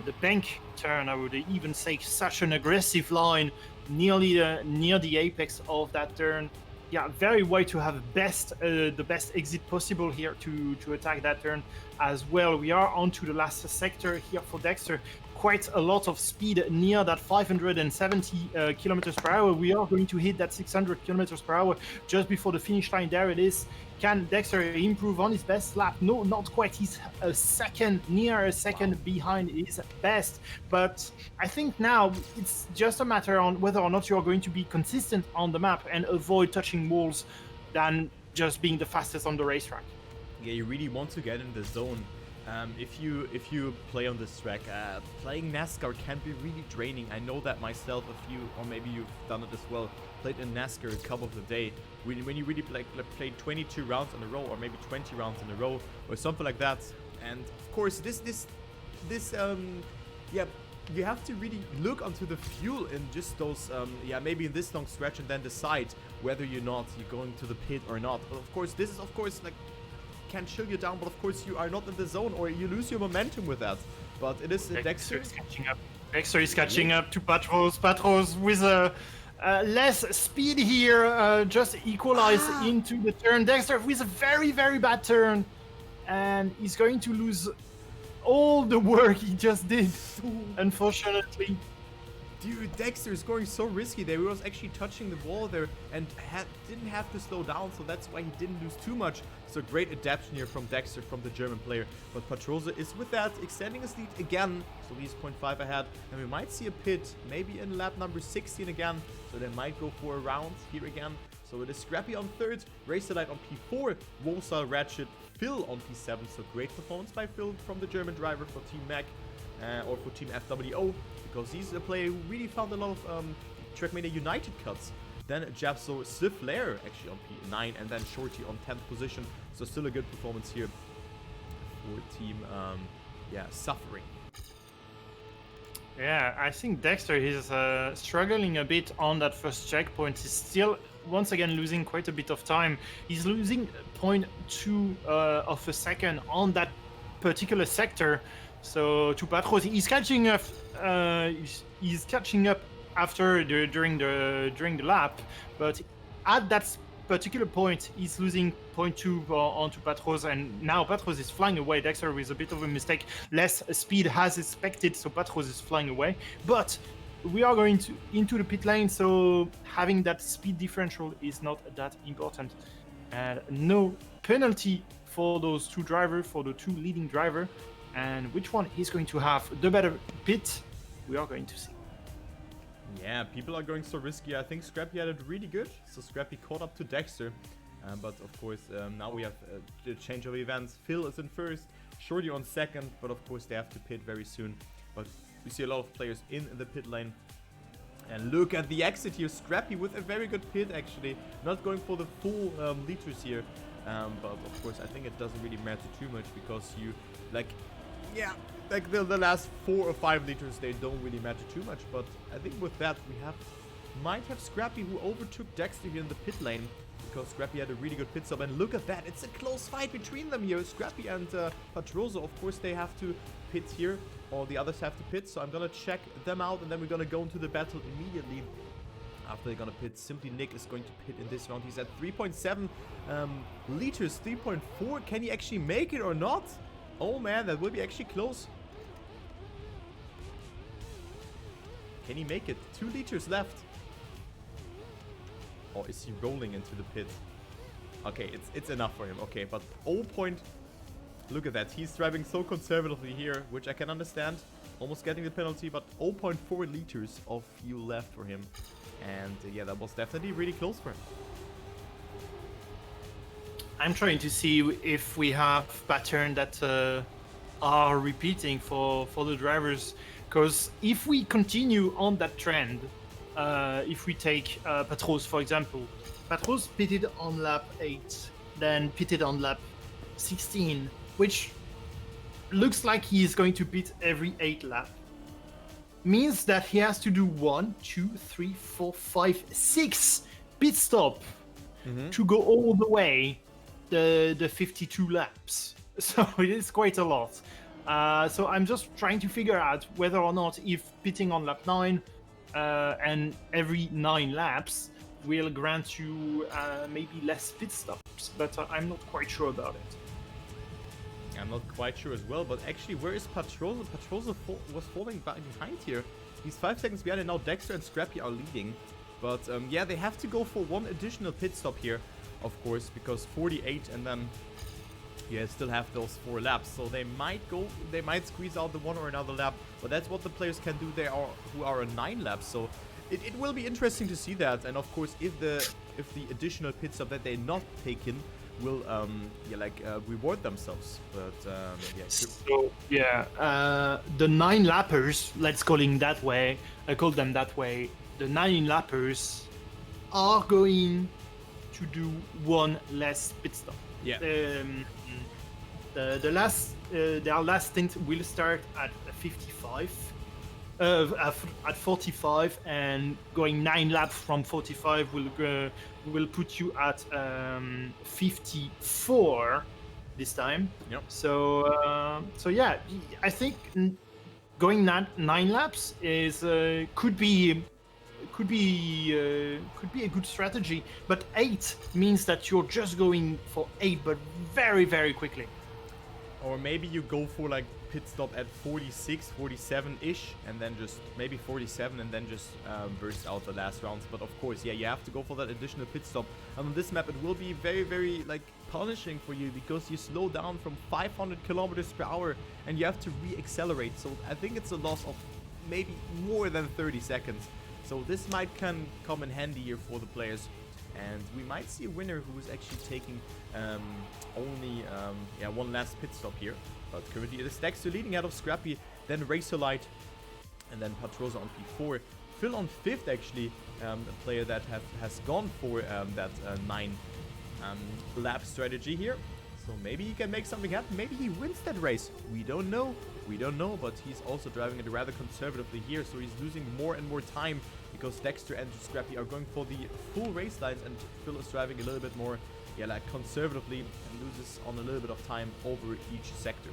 the bank turn. I would even say such an aggressive line near the apex of that turn. Yeah, very way to have the best exit possible here to attack that turn as well. We are onto the last sector here for Dexter. Quite a lot of speed near that 570 kilometers per hour. We are going to hit that 600 kilometers per hour just before the finish line. There it is. Can Dexter improve on his best lap? No, not quite. He's near a second behind his best. But I think now it's just a matter on whether or not you are going to be consistent on the map and avoid touching walls than just being the fastest on the racetrack. Yeah, you really want to get in the zone. If you play on this track, playing NASCAR can be really draining. I know that myself. Or maybe you've done it as well. Played in NASCAR a couple of the day. When you really play 22 rounds in a row, or maybe 20 rounds in a row, or something like that. And of course, you have to really look onto the fuel in just those, maybe in this long stretch, and then decide whether you're going to the pit or not. But of course, this is like can chill you down, but of course you are not in the zone, or you lose your momentum with that. But it is Dexter is catching up. Dexter is catching up to Patros. Patros with a less speed here, just equalize into the turn. Dexter with a very, very bad turn, and he's going to lose all the work he just did, unfortunately. Dude, Dexter is going so risky there. He was actually touching the wall there and didn't have to slow down, so that's why he didn't lose too much. So great adaptation here from Dexter, from the German player. But Patroza is with that, extending his lead again. So he's 0.5 ahead. And we might see a pit, maybe in lap number 16 again. So they might go for a round here again. So it is Scrappy on 3rd, Racerlight on P4, Wolfstyle Ratchet, Phil on P7. So great performance by Phil from the German driver for Team Mac or for Team FWO. Because he's a player who really found a lot of Trackmania United cuts. Then Japso Siflair actually on P9, and then Shorty on 10th position. So still a good performance here for Team Suffering. Yeah, I think Dexter is struggling a bit on that first checkpoint. He's still, once again, losing quite a bit of time. He's losing 0.2 of a second on that particular sector. So to Patros, he's catching up. He's catching up after during the lap, but at that particular point, he's losing 0.2 onto Patros, and now Patros is flying away. Dexter with a bit of a mistake, less speed as expected, so Patros is flying away. But we are going into the pit lane, so having that speed differential is not that important, and no penalty for those two drivers, for the two leading drivers. And which one is going to have the better pit, we are going to see. Yeah, people are going so risky. I think Scrappy had it really good. So Scrappy caught up to Dexter. But of course, now we have the change of events. Phil is in 1st, Shorty on 2nd. But of course, they have to pit very soon. But we see a lot of players in the pit lane. And look at the exit here. Scrappy with a very good pit, actually. Not going for the full liters here. But of course, I think it doesn't really matter too much, because you, the last 4 or 5 liters, they don't really matter too much. But I think with that, we might have Scrappy, who overtook Dexter here in the pit lane, because Scrappy had a really good pit stop. And look at that, it's a close fight between them here. Scrappy and Patroza, of course, they have to pit here, or the others have to pit. So I'm gonna check them out, and then we're gonna go into the battle immediately after they're gonna pit. Simply Nick is going to pit in this round. He's at 3.7 liters, 3.4. Can he actually make it or not? Oh man, that will be actually close. Can he make it? 2 liters left. Or is he rolling into the pit? Okay, it's enough for him. Okay, but 0. Look at that. He's driving so conservatively here, which I can understand. Almost getting the penalty, but 0.4 liters of fuel left for him. And yeah, that was definitely really close for him. I'm trying to see if we have patterns that are repeating for the drivers. Because if we continue on that trend, if we take Patros, for example, Patros pitted on lap 8, then pitted on lap 16, which looks like he is going to pit every 8 laps. Means that he has to do 1, 2, 3, 4, 5, 6 pit stop to go all the way the 52 laps. So it is quite a lot. So I'm just trying to figure out whether or not if pitting on lap 9 and every 9 laps will grant you maybe less pit stops, but I'm not quite sure about it. I'm not quite sure as well, but actually, where is Patrosa? Patrosa was falling behind here. He's 5 seconds behind, and now Dexter and Scrappy are leading. But yeah, they have to go for 1 additional pit stop here, of course, because 48 and then yeah, still have those 4 laps. So they might squeeze out the one or another lap, but that's what the players can do. Who are on 9 laps. So it will be interesting to see that. And of course, if the additional pit stop that they not taken will reward themselves. But yeah. So yeah, the 9 lappers, let's call them that way. The 9 lappers are going to do 1 less pit stop. Yeah. Their last stint will start at 55. At 45, and going 9 laps from 45 will put you at 54 this time. Yep. So yeah, I think going 9 laps is could be a good strategy. But 8 means that you're just going for 8, but very, very quickly. Or maybe you go for like pit stop at 46, 47-ish, and then just maybe 47, and then just burst out the last rounds. But of course, yeah, you have to go for that additional pit stop. And on this map, it will be very, very like punishing for you, because you slow down from 500 kilometers per hour and you have to re-accelerate. So I think it's a loss of maybe more than 30 seconds. So this might come in handy here for the players. And we might see a winner who is actually taking only 1 last pit stop here. But currently it is Dexter leading out of Scrappy, then Razorlight, and then Patrosa on P4. Phil on 5th actually, a player that has gone for that 9 lap strategy here. So maybe he can make something happen. Maybe he wins that race. We don't know. But he's also driving it rather conservatively here. So he's losing more and more time, because Dexter and Scrappy are going for the full race lines, and Phil is driving a little bit more, conservatively, and loses on a little bit of time over each sector.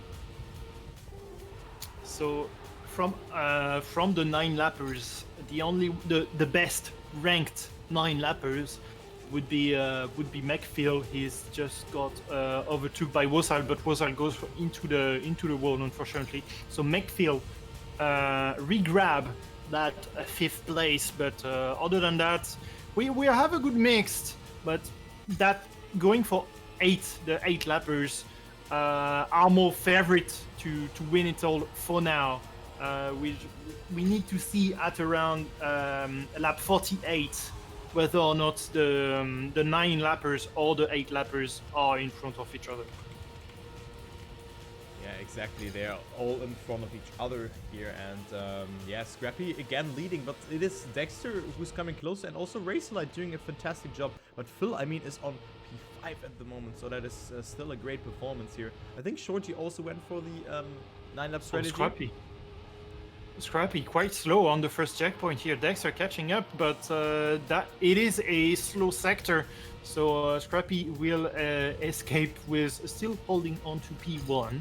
So from the 9 lappers, the best ranked 9 lappers would be McPhil. He's just got overtook by Wosal, but Wosal goes into the wall, unfortunately. So McPhil re-grab that 5th place, but other than that, we have a good mix. But that going for the 8 lappers are more favorite to win it all for now. We need to see at around lap 48 whether or not the 9 lappers or the 8 lappers are in front of each other. Yeah, exactly. They are all in front of each other here, and yeah, Scrappy again leading, but it is Dexter who's coming closer, and also Razorlight doing a fantastic job. But Phil, is on P5 at the moment, so that is still a great performance here. I think Shorty also went for the 9-lap strategy. Scrappy quite slow on the first checkpoint here. Dexter catching up, but that it is a slow sector, so Scrappy will escape with still holding on to P1.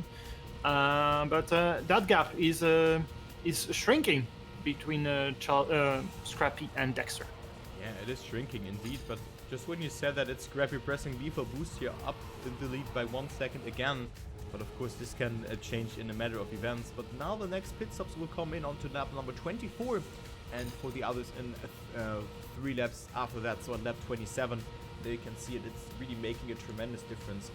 But that gap is shrinking between Scrappy and Dexter. Yeah, it is shrinking indeed, but just when you said that, it's Scrappy pressing B for boost here, up in the lead by 1 second again. But of course this can change in a matter of events. But now the next pit stops will come in onto lap number 24. and for the others in 3 laps after that. So on lap 27, there you can see it. It's really making a tremendous difference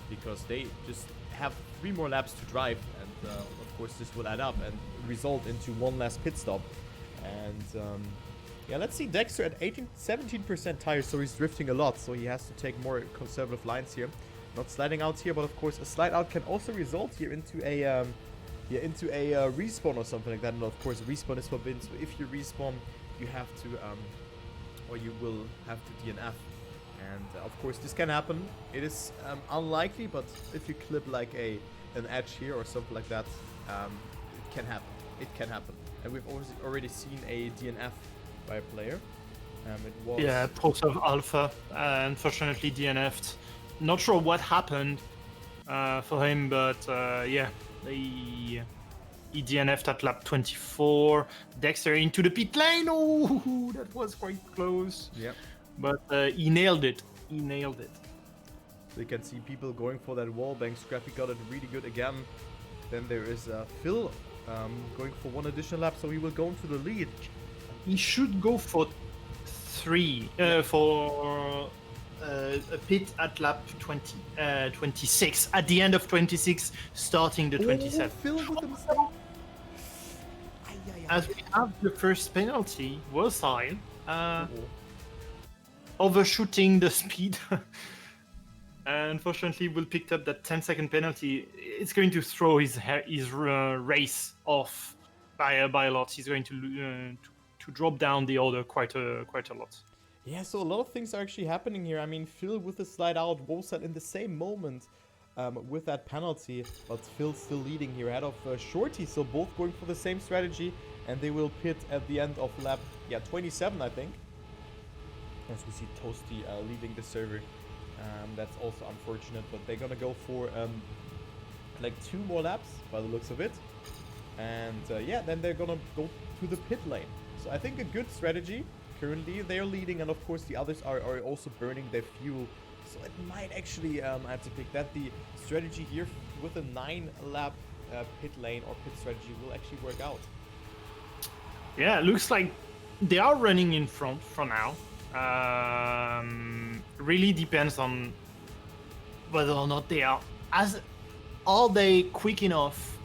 because they just have 3 more laps to drive, and of course this will add up and result into 1 last pit stop. And yeah, let's see Dexter at 17% tires, so he's drifting a lot, so he has to take more conservative lines here. Not sliding out here, but of course a slide out can also result here into a respawn or something like that. And of course respawn is forbidden, so if you respawn, you have to or you will have to DNF. And of course this can happen. It is unlikely, but if you clip like an edge here or something like that, it can happen. It can happen. And we've already seen a DNF by a player. It was... Yeah, Pulse of Alpha, unfortunately DNF'd. Not sure what happened for him, but yeah, he DNF'd at lap 24. Dexter into the pit lane. Oh, that was quite close. Yeah. But he nailed it. He nailed it. So you can see people going for that wall bank. Scrappy got it really good again. Then there is Phil going for 1 additional lap, so he will go into the lead. He should go for 3 for a pit at lap 26. At the end of 26, starting the 27. Phil with the mistake. As we have the first penalty, Worthile, overshooting the speed. Unfortunately, Will picked up that 10-second penalty. It's going to throw his race off by a lot. He's going to drop down the order quite a lot. Yeah, so a lot of things are actually happening here. I mean, Phil with the slide out, Wolfside in the same moment with that penalty, but Phil still leading here ahead of Shorty. So both going for the same strategy, and they will pit at the end of lap 27, I think. As we see Toasty leading the server. That's also unfortunate, but they're gonna go for like 2 more laps by the looks of it. And yeah, then they're gonna go to the pit lane. So I think a good strategy. Currently they're leading, and of course the others are also burning their fuel. So it might actually have to pick that the strategy here with a 9-lap pit lane or pit strategy will actually work out. Yeah, it looks like they are running in front for now. Really depends on whether or not they are they quick enough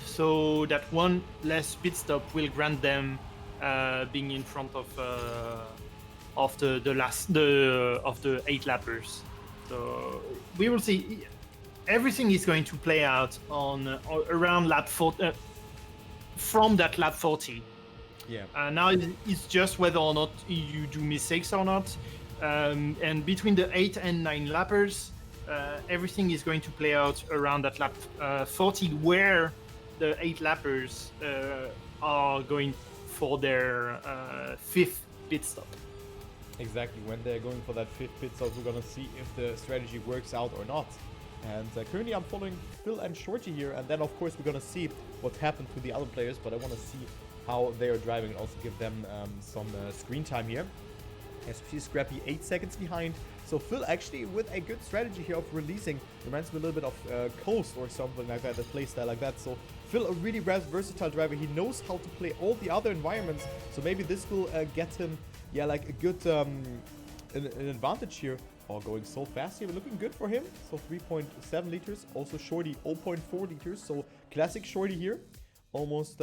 so that 1 less pit stop will grant them being in front of the 8 lappers. So we will see. Everything is going to play out on around lap 40, from that lap 40. Yeah. Now it's just whether or not you do mistakes or not. And between the 8 and 9 lappers, everything is going to play out around that lap 40, where the 8 lappers are going for their 5th pit stop. Exactly, when they're going for that 5th pit stop, we're gonna see if the strategy works out or not. And currently I'm following Phil and Shorty here, and then of course we're gonna see what happened to the other players, but I want to see how they are driving and also give them some screen time here. As we see Scrappy 8 seconds behind. So Phil actually with a good strategy here of releasing. Reminds me a little bit of Coast or something like that, a playstyle like that. So Phil, a really versatile driver. He knows how to play all the other environments. So maybe this will get him, yeah, like a good an advantage here. Oh, going so fast here, looking good for him. So 3.7 liters. Also Shorty 0.4 liters. So classic Shorty here. Almost,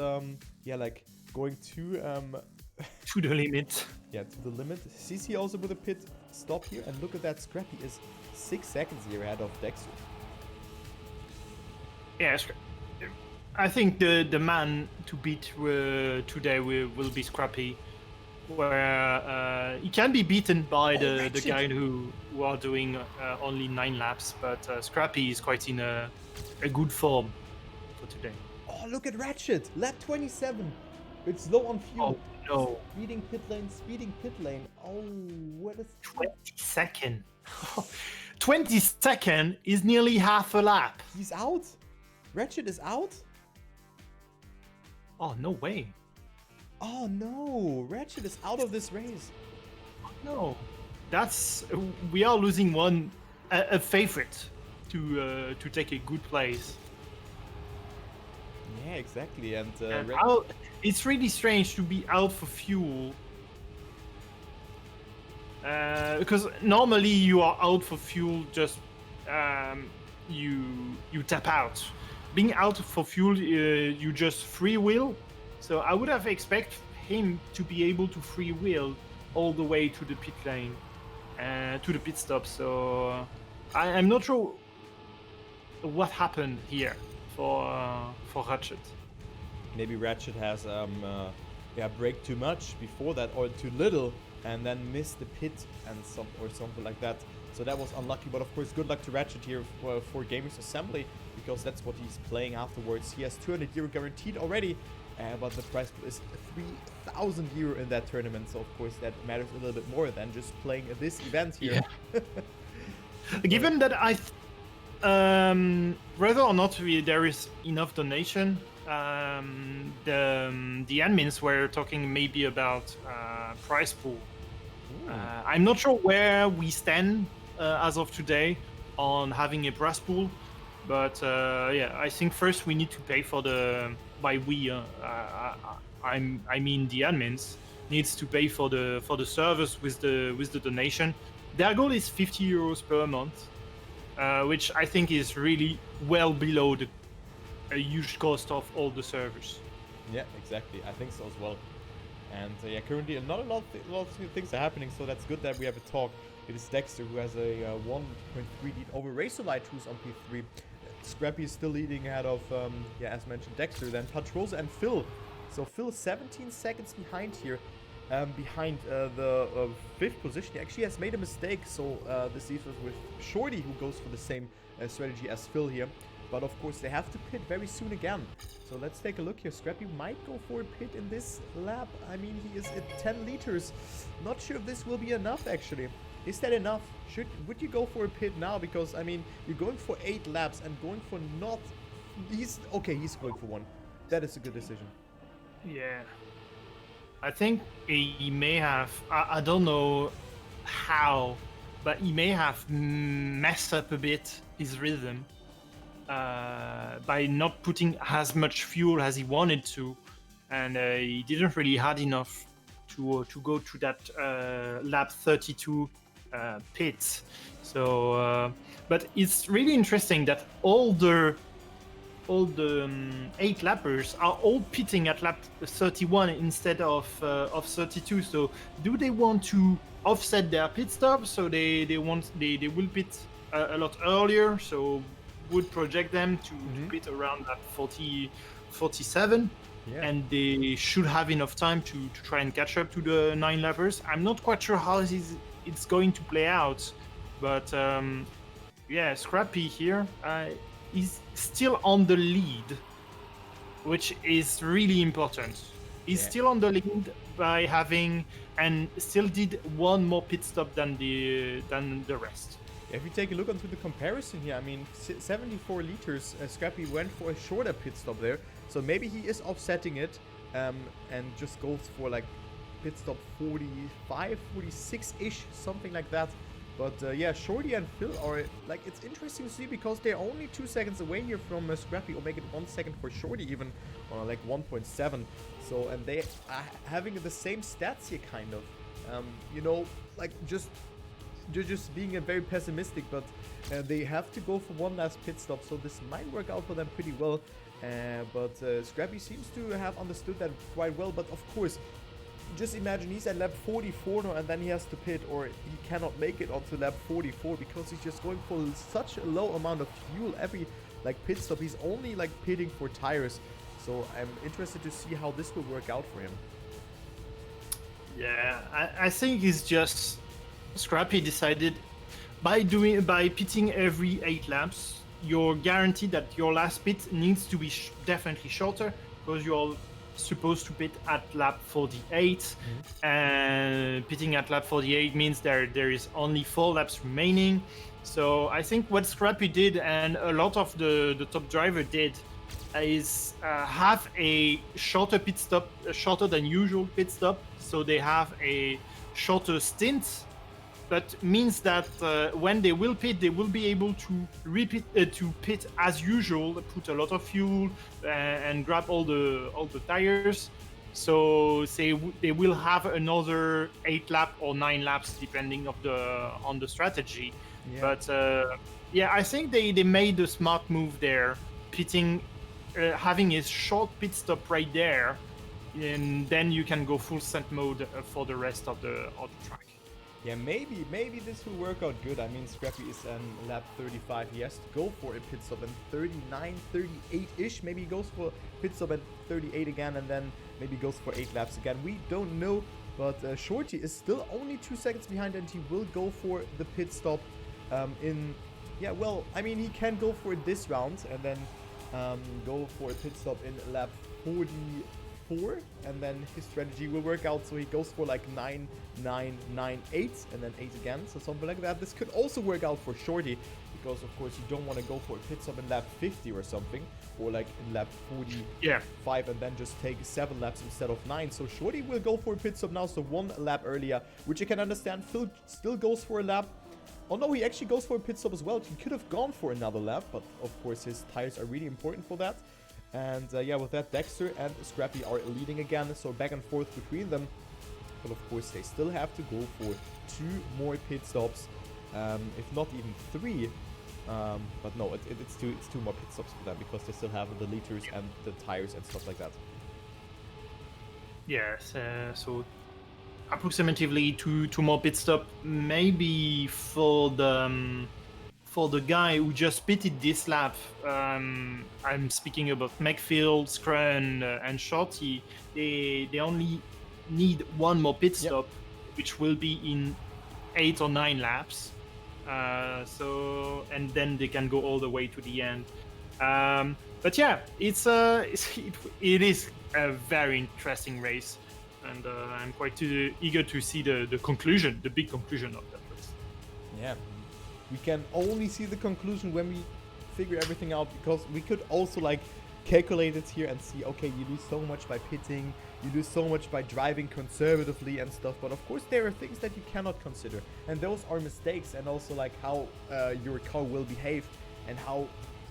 yeah, like going to the limit. Yeah, to the limit. CC also with a pit stop here, and look at that. Scrappy is 6 seconds here ahead of Dexter. Yeah, I think the man to beat today will be Scrappy, where he can be beaten by the guy who are doing only 9 laps, but Scrappy is quite in a good form for today. Oh, look at Ratchet, lap 27. It's low on fuel. Oh, no. Speeding pit lane. Oh, what is 22nd. 22nd is nearly half a lap. He's out? Ratchet is out? Oh, no way. Oh no, Ratchet is out of this race. No, we are losing a favorite to take a good place. Yeah, exactly. And it's really strange to be out for fuel. Because normally you are out for fuel, just you tap out. Being out for fuel, you just free wheel. So I would have expected him to be able to free wheel all the way to the pit lane, to the pit stop. So I'm not sure what happened here for Ratchet. maybe Ratchet has brake too much before that or too little and then missed the pit and something like that. So that was unlucky, but of course good luck to Ratchet here for Gamers Assembly, because that's what he's playing afterwards. He has 200 euro guaranteed already, but the prize pool is 3,000 euro in that tournament, so of course that matters a little bit more than just playing this event here. Yeah. Given that whether or not there is enough donation, the admins were talking maybe about prize pool. I'm not sure where we stand as of today on having a prize pool, but yeah, I think first we need to pay for the I mean the admins needs to pay for the service with the donation. Their goal is 50 euros per month. Which I think is really well below a huge cost of all the servers. Yeah, exactly. I think so as well. And yeah, currently not a lot of things are happening, so that's good that we have a talk. It is Dexter who has a 1.3 lead over Razorlight, who's on P3. Scrappy is still leading ahead of, as mentioned, Dexter, then Patrosa and Phil. So Phil 17 seconds behind here. Behind the 5th position. He actually has made a mistake, so this leaves us with Shorty, who goes for the same strategy as Phil here. But of course, they have to pit very soon again. So let's take a look here. Scrappy might go for a pit in this lap. I mean, he is at 10 liters. Not sure if this will be enough, actually. Is that enough? Would you go for a pit now? Because, I mean, you're going for 8 laps and going for not... He's going for 1. That is a good decision. Yeah. I think he may have, I don't know how, but he may have messed up a bit his rhythm by not putting as much fuel as he wanted to, and he didn't really had enough to go to that lap 32 pit. So, but it's really interesting that all the 8 lappers are all pitting at lap 31 instead of 32. So do they want to offset their pit stop? So they will pit a lot earlier. So would project them to pit around that 47. Yeah. And they should have enough time to try and catch up to the 9 lappers. I'm not quite sure how it's going to play out, but yeah, Scrappy here. He's still on the lead, which is really important. He's still on the lead by having, and still did one more pit stop than the rest. If you take a look onto the comparison here, I mean, 74 liters, Scrappy went for a shorter pit stop there. So maybe he is offsetting it and just goes for like pit stop 45, 46-ish, something like that. But yeah, Shorty and Phil are, like, it's interesting to see because they're only 2 seconds away here from Scrappy, or make it 1 second for Shorty even, or like 1.7. So, and they are having the same stats here, kind of. You know, like, just being very pessimistic, but they have to go for one last pit stop, so this might work out for them pretty well. But Scrappy seems to have understood that quite well, but of course, just imagine he's at lap 44 now and then he has to pit, or he cannot make it onto lap 44 because he's just going for such a low amount of fuel every like pit stop. He's only like pitting for tires, so I'm interested to see how this will work out for him. Yeah, I think it's just Scrappy decided by pitting every 8 laps, you're guaranteed that your last pit needs to be definitely shorter because you're supposed to pit at lap 48, and pitting at lap 48 means there is only 4 laps remaining. So I think what Scrappy did, and a lot of the top driver did, is have a shorter pit stop, shorter than usual pit stop, so they have a shorter stint but means that when they will pit, they will be able to pit as usual, put a lot of fuel and grab all the tires. So they will have another 8 lap or 9 laps depending on the strategy. Yeah. But yeah, I think they made a smart move there, pitting, having a short pit stop right there, and then you can go full scent mode for the rest of the track. Yeah, maybe this will work out good. I mean, Scrappy is on lap 35. He has to go for a pit stop in 39, 38-ish. Maybe he goes for a pit stop at 38 again, and then maybe goes for 8 laps again. We don't know, but Shorty is still only 2 seconds behind, and he will go for the pit stop yeah, well, I mean, he can go for this round, and then go for a pit stop in lap 44, and then his strategy will work out, so he goes for like 9, 9, 9, 8, and then 8 again, so something like that. This could also work out for Shorty, because of course you don't want to go for a pit stop in lap 50 or something, or like in lap 45, and then just take 7 laps instead of 9. So Shorty will go for a pit stop now, so 1 lap earlier, which you can understand. Phil still goes for a lap. Oh no, he actually goes for a pit stop as well. He could have gone for another lap, but of course his tires are really important for that. And yeah, with that, Dexter and Scrappy are leading again, so back and forth between them. But of course, they still have to go for 2 more pit stops, if not even 3. But no, it's 2 more pit stops for them, because they still have the liters and the tires and stuff like that. Yes, so approximately two more pit stop, maybe for the guy who just pitted this lap. I'm speaking about McPhail, Scrun, and Shorty. They only need 1 more pit stop, which will be in 8 or 9 laps. So, and then they can go all the way to the end. But yeah, it is a very interesting race, and I'm quite eager to see the conclusion, the big conclusion of that race. Yeah, we can only see the conclusion when we figure everything out, because we could also like calculate it here and see, okay, you lose so much by pitting, you lose so much by driving conservatively and stuff, but of course there are things that you cannot consider, and those are mistakes, and also like how your car will behave and how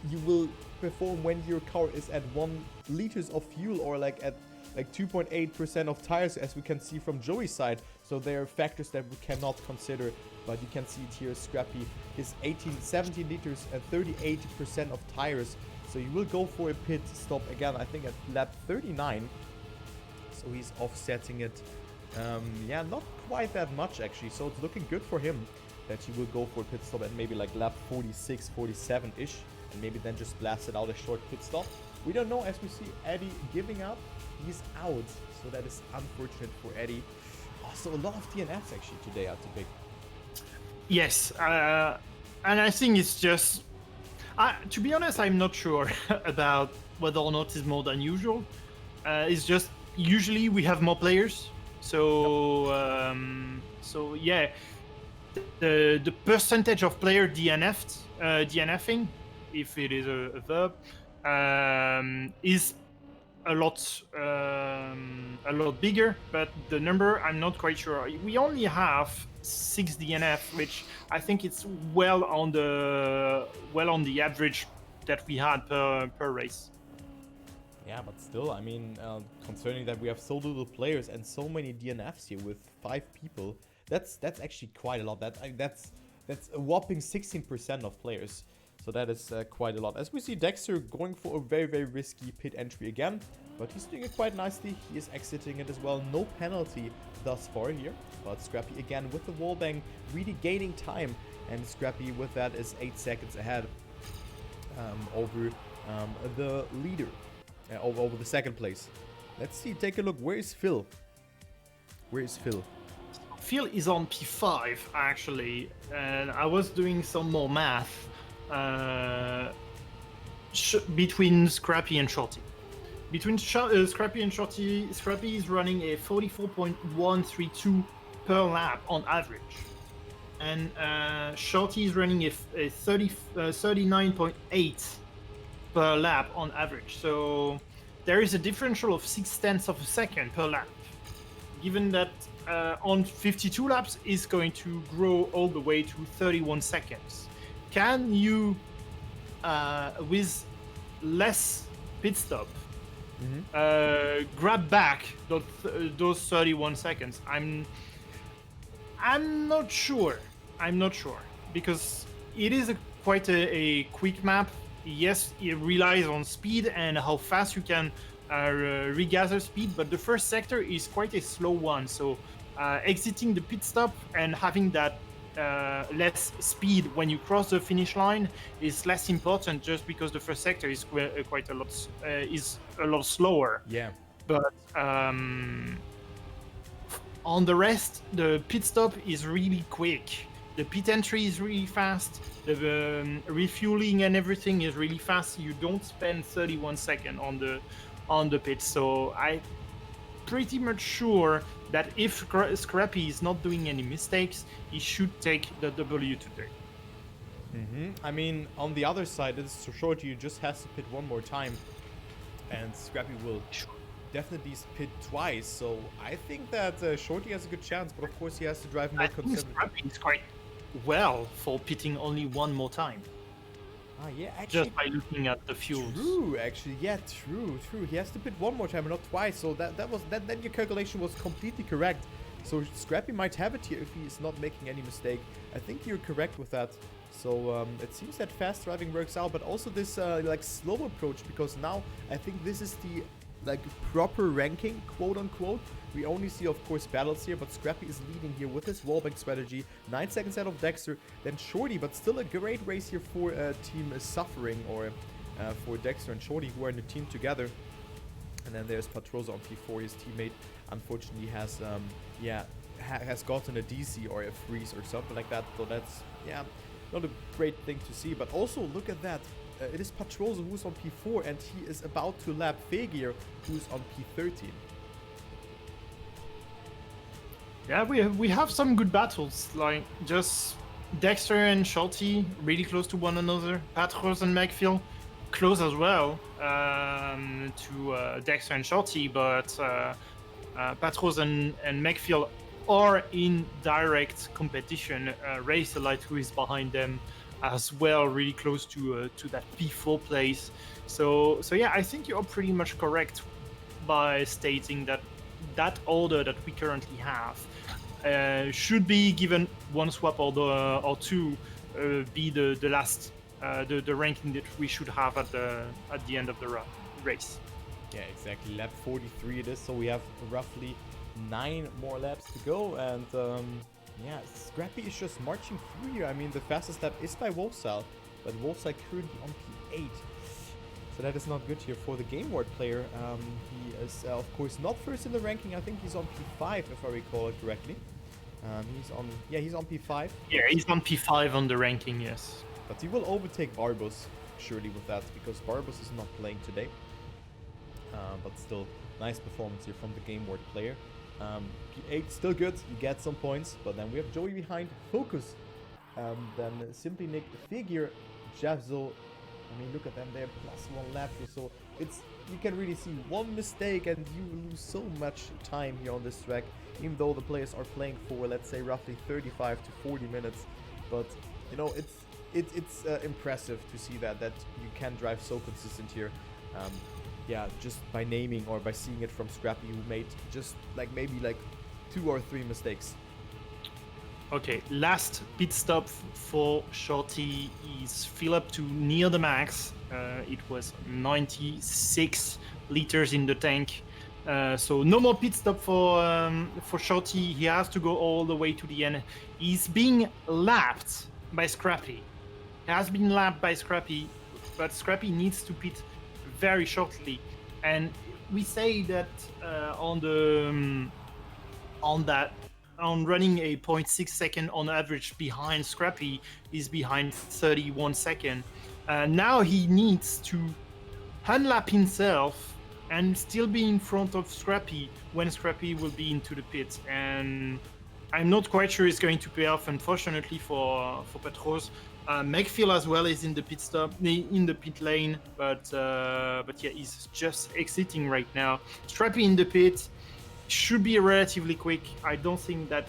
you will perform when your car is at 1 liters of fuel, or like at like 2.8% of tires, as we can see from Joey's side. So there are factors that we cannot consider, but you can see it here. Scrappy is 17 liters and 38% of tires, so he will go for a pit stop again, I think at lap 39. So he's offsetting it, yeah, not quite that much actually, so it's looking good for him that he will go for a pit stop at maybe like lap 46, 47-ish, and maybe then just blast it out a short pit stop. We don't know, as we see Eddie giving up. He's out, so that is unfortunate for Eddie. Also, a lot of DNFs actually today at Atypick. Yes, and I think it's just... to be honest, I'm not sure about whether or not it's more than usual. It's just usually we have more players, so so yeah, the percentage of player DNFing, if it is a verb, is a lot bigger, but the number I'm not quite sure. We only have 6 DNF, which I think it's well on the average that we had per race. Yeah, but still, I mean, concerning that we have so little players and so many DNFs here with 5 people, that's actually quite a lot. That's a whopping 16% of players. So that is quite a lot. As we see Dexter going for a very, very risky pit entry again, but he's doing it quite nicely. He is exiting it as well. No penalty thus far here, but Scrappy again with the wallbang, really gaining time, and Scrappy with that is 8 seconds ahead over the leader, over the 2nd place. Let's see, take a look. Where is Phil? Where is Phil? Phil is on P5 actually, and I was doing some more math. Between Scrappy and Shorty. Between Scrappy and Shorty, Scrappy is running a 44.132 per lap on average. And Shorty is running a 39.8 per lap on average. So there is a differential of 0.6 of a second per lap. Given that on 52 laps is going to grow all the way to 31 seconds. Can you, with less pit stop, grab back those 31 seconds? I'm not sure. I'm not sure because it is quite a quick map. Yes, it relies on speed and how fast you can regather speed, but the first sector is quite a slow one. So exiting the pit stop and having that less speed when you cross the finish line is less important, just because the first sector is quite a lot slower. Yeah. But on the rest, the pit stop is really quick. The pit entry is really fast. The refueling and everything is really fast. You don't spend 31 seconds on the pit. So I'm pretty much sure that if Scrappy is not doing any mistakes, he should take the W today. I mean, on the other side, it's Shorty just has to pit one more time, and Scrappy will definitely pit twice. So I think that Shorty has a good chance, but of course he has to drive more conservative. Scrappy is quite well for pitting only one more time. Yeah, actually. Just by looking at the fuels. True, actually, yeah, true. He has to pit one more time, and not twice. So then your calculation was completely correct. So Scrappy might have it here if he is not making any mistake. I think you're correct with that. So it seems that fast driving works out, but also this like slow approach, because now I think this is the like proper ranking, quote unquote. We only see, of course, battles here, but Scrappy is leading here with his wallbang strategy. 9 seconds ahead of Dexter, then Shorty, but still a great race here for Team Suffering, or for Dexter and Shorty, who are in the team together. And then there's Patroza on P4. His teammate, unfortunately, has has gotten a DC or a freeze or something like that. So that's, yeah, not a great thing to see. But also, look at that. It is Patroza who's on P4, and he is about to lap Fegir, who's on P13. Yeah, we have some good battles, like just Dexter and Shorty really close to one another. Patros and Megfield close as well to Dexter and Shorty, but Patros and Megfield are in direct competition. Race Light, who is behind them as well, really close to that P4 place. So yeah, I think you're pretty much correct by stating that order that we currently have should be given one swap or two, be the last the ranking that we should have at the end of the race. Yeah, exactly. Lap 43 it is, so we have roughly 9 more laps to go, and yeah, Scrappy is just marching through here. I mean, the fastest lap is by Wolfsal, but Wolfsal currently on P8. So that is not good here for the Game Ward player. He is, of course, not first in the ranking. I think he's on P5, if I recall it correctly. He's on P5. Yeah, he's on P5 on the ranking, yes. But he will overtake Barbos, surely, with that, because Barbos is not playing today. But still, nice performance here from the Game Ward player. P8 still good, you get some points, but then we have Joey behind, Focus, then Simply Nick, Figure, Javzo. I mean, look at them, they're +1 lap here, so you can really see one mistake and you lose so much time here on this track, even though the players are playing for, let's say, roughly 35 to 40 minutes. But, you know, it's impressive to see that you can drive so consistent here. Yeah, just by naming or by seeing it from Scrappy, who made just maybe 2 or 3 mistakes. Okay, last pit stop for Shorty is fill up to near the max. It was 96 liters in the tank. So no more pit stop for Shorty. He has to go all the way to the end. He's being lapped by Scrappy. He has been lapped by Scrappy, but Scrappy needs to pit very shortly. And we say that on running a 0.6 second on average behind Scrappy is behind 31 seconds. Now he needs to unlap himself and still be in front of Scrappy when Scrappy will be into the pit. And I'm not quite sure it's going to pay off, unfortunately, for Petros. Megfield as well is in the pit stop, in the pit lane, but yeah, he's just exiting right now. Scrappy in the pit. should be relatively quick. I don't think that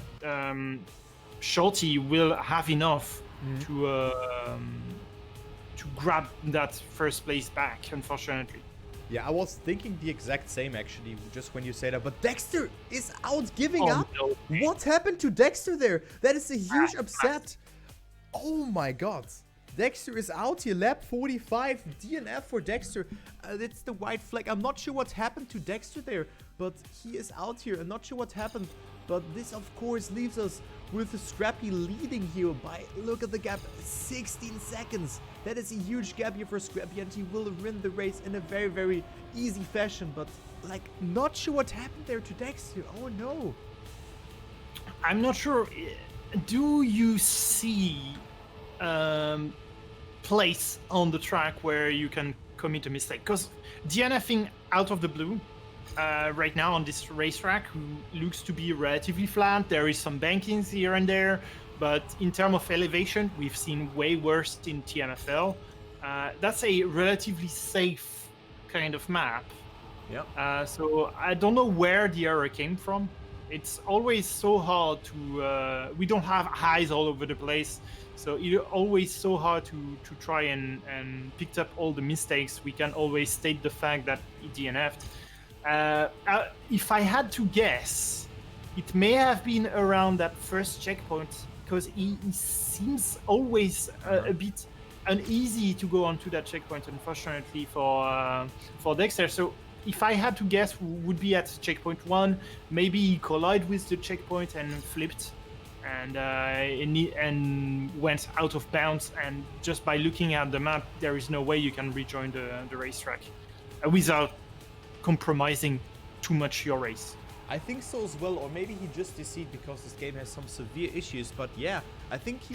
Shorty will have enough to grab that first place back, unfortunately. Yeah, I was thinking the exact same actually, just when you say that. But Dexter is out giving up? No. What happened to Dexter there? That is a huge upset. Oh my god. Dexter is out here, lap 45, DNF for Dexter. That's the white flag. I'm not sure what happened to Dexter there, but he is out here. I'm not sure what happened, but this of course leaves us with Scrappy leading here by, look at the gap, 16 seconds. That is a huge gap here for Scrappy, and he will win the race in a very, very easy fashion, but like, not sure what happened there to Dexter. Oh no. I'm not sure. Do you see place on the track where you can commit a mistake? Because DNFing out of the blue right now on this racetrack looks to be relatively flat. There is some bankings here and there, but in terms of elevation, we've seen way worse in tmfl. That's a relatively safe kind of map. Yep. So I don't know where the error came from. It's always so hard to we don't have highs all over the place, so it's always so hard to try and pick up all the mistakes. We can always state the fact that he DNF'd. If I had to guess, it may have been around that first checkpoint, because he seems always a bit uneasy to go onto that checkpoint, unfortunately for Dexter. So if I had to guess, would be at checkpoint 1. Maybe he collided with the checkpoint and flipped and went out of bounds. And just by looking at the map, there is no way you can rejoin the racetrack without compromising too much your race. I think so as well, or maybe he just deceived because this game has some severe issues. But yeah, I think he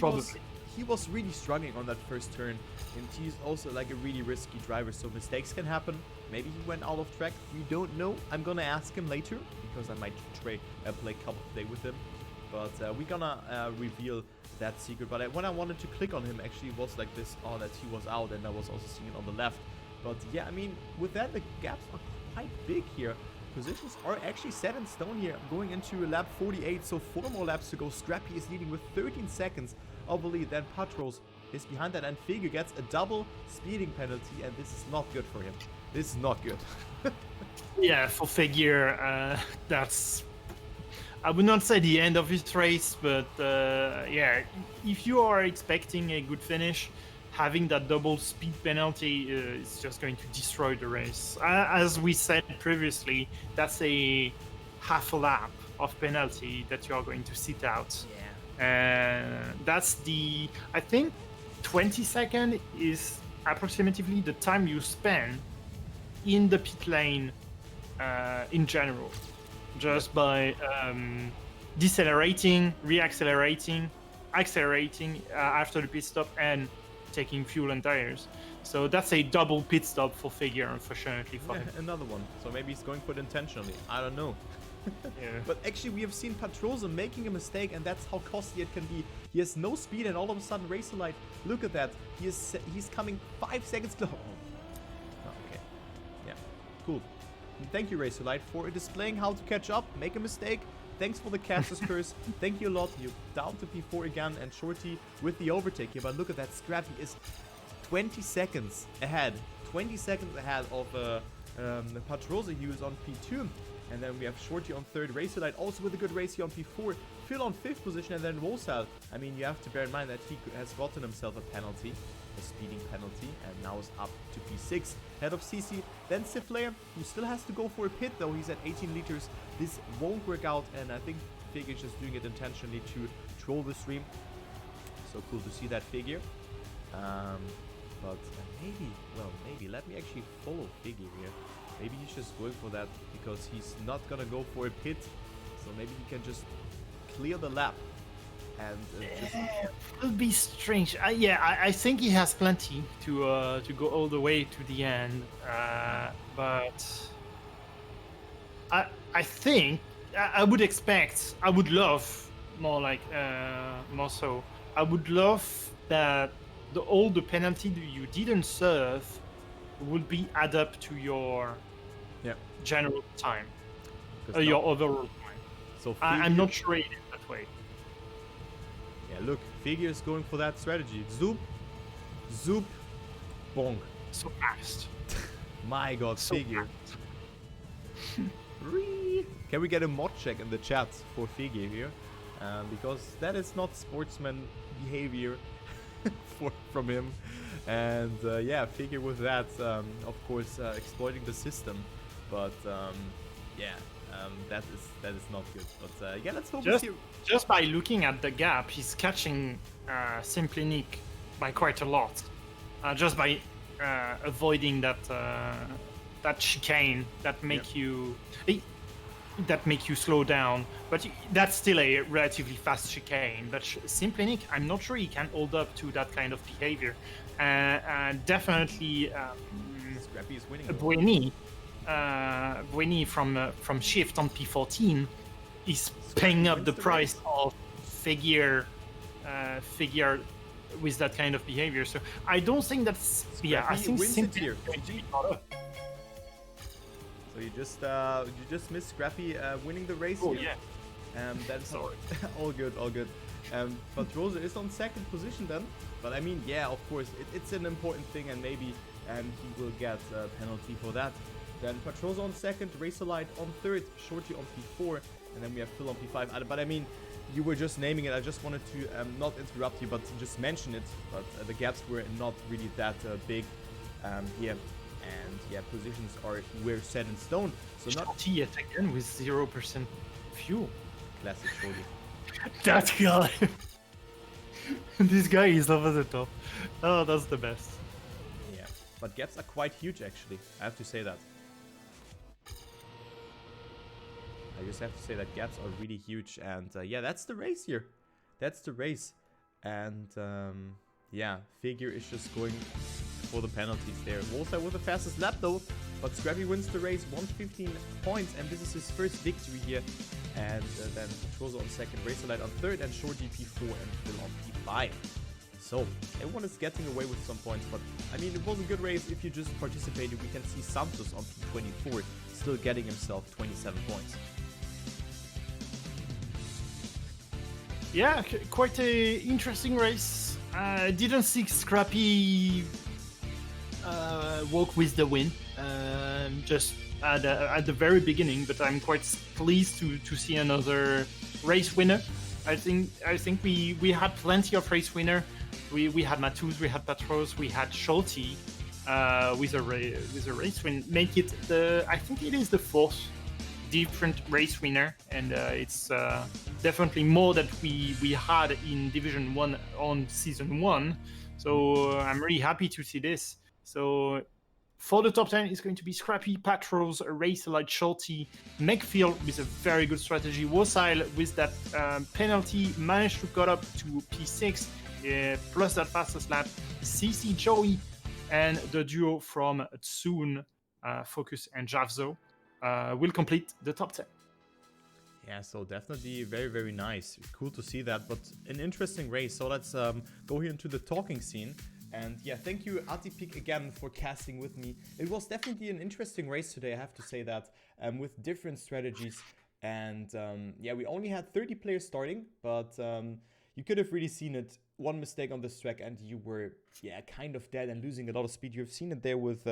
was really struggling on that first turn, and he's also like a really risky driver, so mistakes can happen. Maybe he went out of track, we don't know. I'm gonna ask him later, because I might play Cup of Day with him, but we're gonna reveal that secret. But when I wanted to click on him, actually was like this, oh, that he was out, and I was also seeing it on the left. But yeah, I mean, with that, the gaps are quite big here. Positions are actually set in stone here, going into lap 48, so 4 more laps to go. Scrappy is leading with 13 seconds of the lead, then Patros is behind that, and Figure gets a double speeding penalty, and this is not good for him. This is not good. Yeah, for Figure, that's, I would not say the end of his race, but yeah, if you are expecting a good finish, having that double speed penalty is just going to destroy the race. As we said previously, that's a half a lap of penalty that you are going to sit out. Yeah. That's the, I think 20 seconds is approximately the time you spend in the pit lane in general, just by decelerating, reaccelerating, accelerating after the pit stop, and taking fuel and tires. So that's a double pit stop for Figure, unfortunately for him. Another one. So maybe he's going for it intentionally. I don't know. Yeah. But actually, we have seen Patrosa making a mistake, and that's how costly it can be. He has no speed, and all of a sudden, Racer Light, look at that. He's coming 5 seconds close. Oh, okay. Yeah. Cool. And thank you, Racer Light, for displaying how to catch up, make a mistake. Thanks for the Caster's Curse. Thank you a lot. You're down to P4 again, and Shorty with the overtake here. But look at that. Scrappy is 20 seconds ahead. 20 seconds ahead of Patrosa, who is on P2. And then we have Shorty on 3rd. Racer Light also with a good race here on P4. Phil on 5th position, and then Rosal. I mean, you have to bear in mind that he has gotten himself a penalty, a speeding penalty, and now is up to P6, head of CC. Then Siflair, who still has to go for a pit, though he's at 18 liters. This won't work out, and I think Figure is just doing it intentionally to troll the stream. So cool to see that Figure. But maybe, let me actually follow Figure here. Maybe he's just going for that because he's not gonna go for a pit. So maybe he can just clear the lap. And it will be strange. Yeah, I think he has plenty to go all the way to the end. But I think I would expect. I would love more like more so. I would love that all the penalty that you didn't serve would be add up to your general time. your overall time. So I'm not sure it is that way. Yeah, look, Figure is going for that strategy. Zoop, zoop, bonk. So fast. My God, So Figure. Can we get a mod check in the chat for Figure here? Because that is not sportsman behavior from him. And yeah, Figure with that, of course, exploiting the system. But yeah, that is not good. But yeah, let's focus here. Just by looking at the gap, he's catching Simply Nick by quite a lot. Just by avoiding that that chicane that make you slow down. But that's still a relatively fast chicane. But Simply Nick, I'm not sure he can hold up to that kind of behavior. Definitely, Scrappy is winning. Bueni from Shift on P14 is paying up the price of Figure with that kind of behavior. So I don't think that's Scrappy I think wins it Simply here. So you just missed Scrappy winning the race here. Yeah. That's all good, all good. But Rosa is on second position then. But I mean, yeah, of course, it's an important thing, and maybe he will get a penalty for that. Then Patrosa on second, Razorlight on third, Shorty on P4, and then we have Phil on P5. But I mean, you were just naming it. I just wanted to not interrupt you, but just mention it. But the gaps were not really that big here. And yeah, positions were set in stone. So not Shorty yet again with 0% fuel. Classic Shorty. That guy. This guy is over the top. Oh, that's the best. Yeah, but gaps are quite huge actually. I have to say that. I just have to say that gaps are really huge, and yeah, that's the race here. That's the race, and yeah, Figure is just going for the penalties there. Wolfside with the fastest lap though, but Scrappy wins the race, 115 points, and this is his first victory here. And then Patrosa on second, Razorlight on third, and Shorty P4 and Phil on P5. So everyone is getting away with some points, but I mean, it was a good race if you just participated. We can see Santos on P24 still getting himself 27 points. Yeah, quite a interesting race. Didn't see Scrappy walk with the win, just at the very beginning. But I'm quite pleased to see another race winner. I think we had plenty of race winner. We had Matus, we had Patros, we had Schulte with a race win. Make it I think it is the fourth different race winner, and it's definitely more that we had in Division 1 on Season 1. So I'm really happy to see this. So for the top 10, it's going to be Scrappy, Patros, Razorlight, Schulte, McPhail with a very good strategy, Wasile with that penalty, managed to got up to P6, plus that fastest lap, CC Joey, and the duo from Tsun, Focus and Javzo will complete the top 10. Yeah, so definitely very, very nice. Cool to see that, but an interesting race. So let's go here into the talking scene. And yeah, thank you, Atypick, again for casting with me. It was definitely an interesting race today, I have to say that, with different strategies. And yeah, we only had 30 players starting, but you could have really seen it. One mistake on this track and you were, yeah, kind of dead and losing a lot of speed. You've seen it there with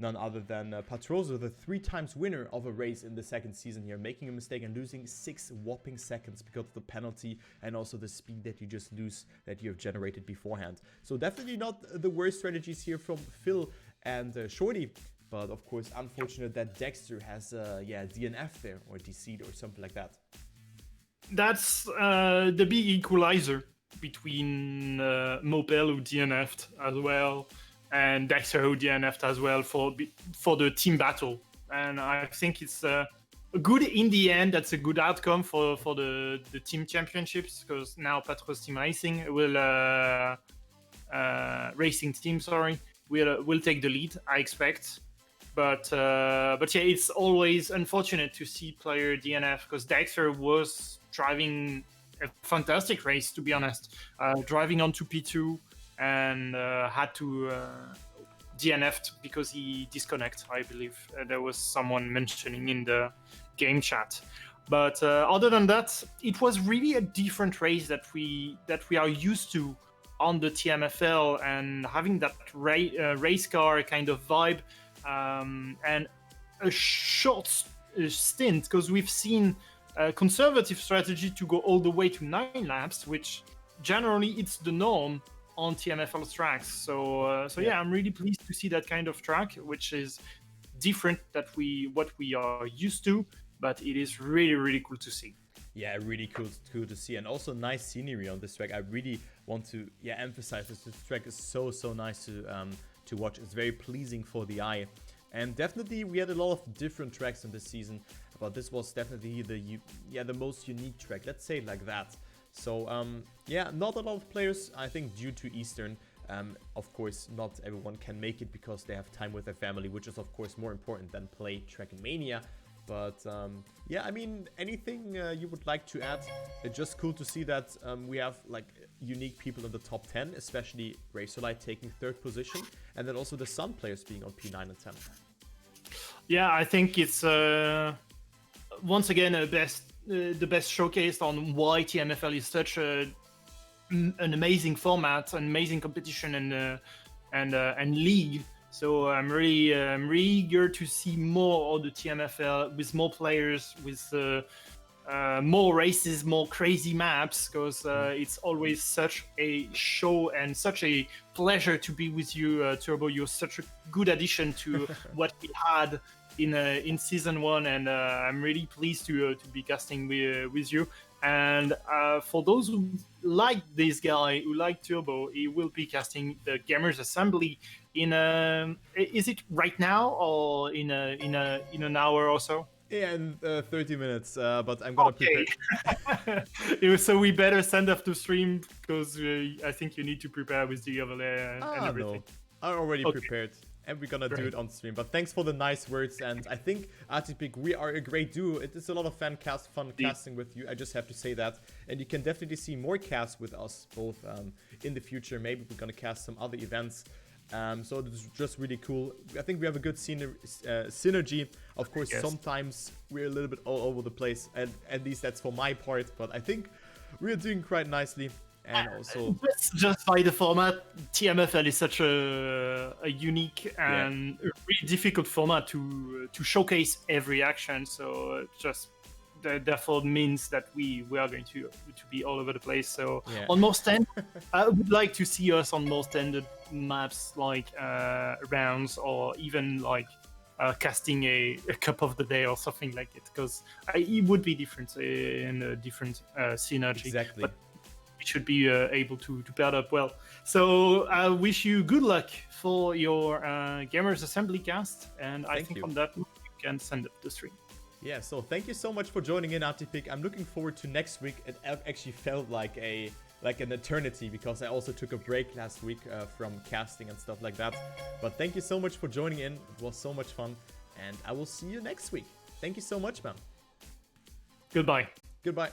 none other than Patrosa, the 3 times winner of a race in the second season here, making a mistake and losing 6 whopping seconds because of the penalty and also the speed that you just lose that you have generated beforehand. So definitely not the worst strategies here from Phil and Shorty, but of course unfortunate that Dexter has yeah, DNF there or DC'd or something like that. That's the big equalizer between Mopel, who DNF'd as well, and Dexter, who DNF'd as well for the team battle. And I think it's good in the end. That's a good outcome for the team championships, because now Patros Team Racing will take the lead, I expect. But yeah, it's always unfortunate to see player DNF, because Dexter was driving a fantastic race, to be honest, driving onto P2 and had to DNF'd because he disconnected, I believe. There was someone mentioning in the game chat. But other than that, it was really a different race that we are used to on the TMFL, and having that race car kind of vibe, and a short stint, because we've seen a conservative strategy to go all the way to 9 laps, which generally it's the norm on TMFL tracks. So yeah, I'm really pleased to see that kind of track, which is different that what we are used to, but it is really, really cool to see. Yeah, really cool to see, and also nice scenery on this track. I really want to emphasize this. This track is so nice to watch. It's very pleasing for the eye, and definitely we had a lot of different tracks in this season, but this was definitely the most unique track. Let's say it like that. So yeah, not a lot of players, I think, due to Eastern. Of course, not everyone can make it because they have time with their family, which is of course more important than play Trackmania. But yeah, I mean, anything you would like to add? It's just cool to see that we have like unique people in the top 10, especially Razorlight taking 3rd position, and then also the Sun players being on P9 and 10. Yeah, I think it's once again the best showcase on why TMFL is such an amazing format, an amazing competition, and league. So I'm really eager to see more of the TMFL with more players, with more races, more crazy maps, because it's always such a show and such a pleasure to be with you, Turbo. You're such a good addition to what we had in season 1, and I'm really pleased to be casting with you. And for those who like this guy, who like Turbo, he will be casting the Gamers Assembly in is it right now or in an hour or so? Yeah, in 30 minutes, but I'm gonna prepare. So we better send off the stream, because I think you need to prepare with the overlay and everything. No, I'm already prepared. And we're gonna do it on stream. But thanks for the nice words, and I think Atypick, we are a great duo. It is a lot of fun casting with you. I just have to say that. And you can definitely see more casts with us both in the future. Maybe we're gonna cast some other events. So it's just really cool. I think we have a good synergy. Of course, sometimes we're a little bit all over the place, and at least that's for my part. But I think we're doing quite nicely. And also, just by the format, TMFL is such a unique and a really difficult format to showcase every action. So just therefore means that we are going to be all over the place. So on more standard, I would like to see us on more standard maps, like rounds, or even like casting a cup of the day or something like it, because it would be different in a different synergy. Exactly. But we should be able to pair up well. So I wish you good luck for your Gamers Assembly cast, and I think on that you can send up the stream. Yeah, so thank you so much for joining in, Atypick. I'm looking forward to next week. It actually felt like an eternity, because I also took a break last week from casting and stuff like that. But thank you so much for joining in. It was so much fun, and I will see you next week. Thank you so much, man. Goodbye. Goodbye.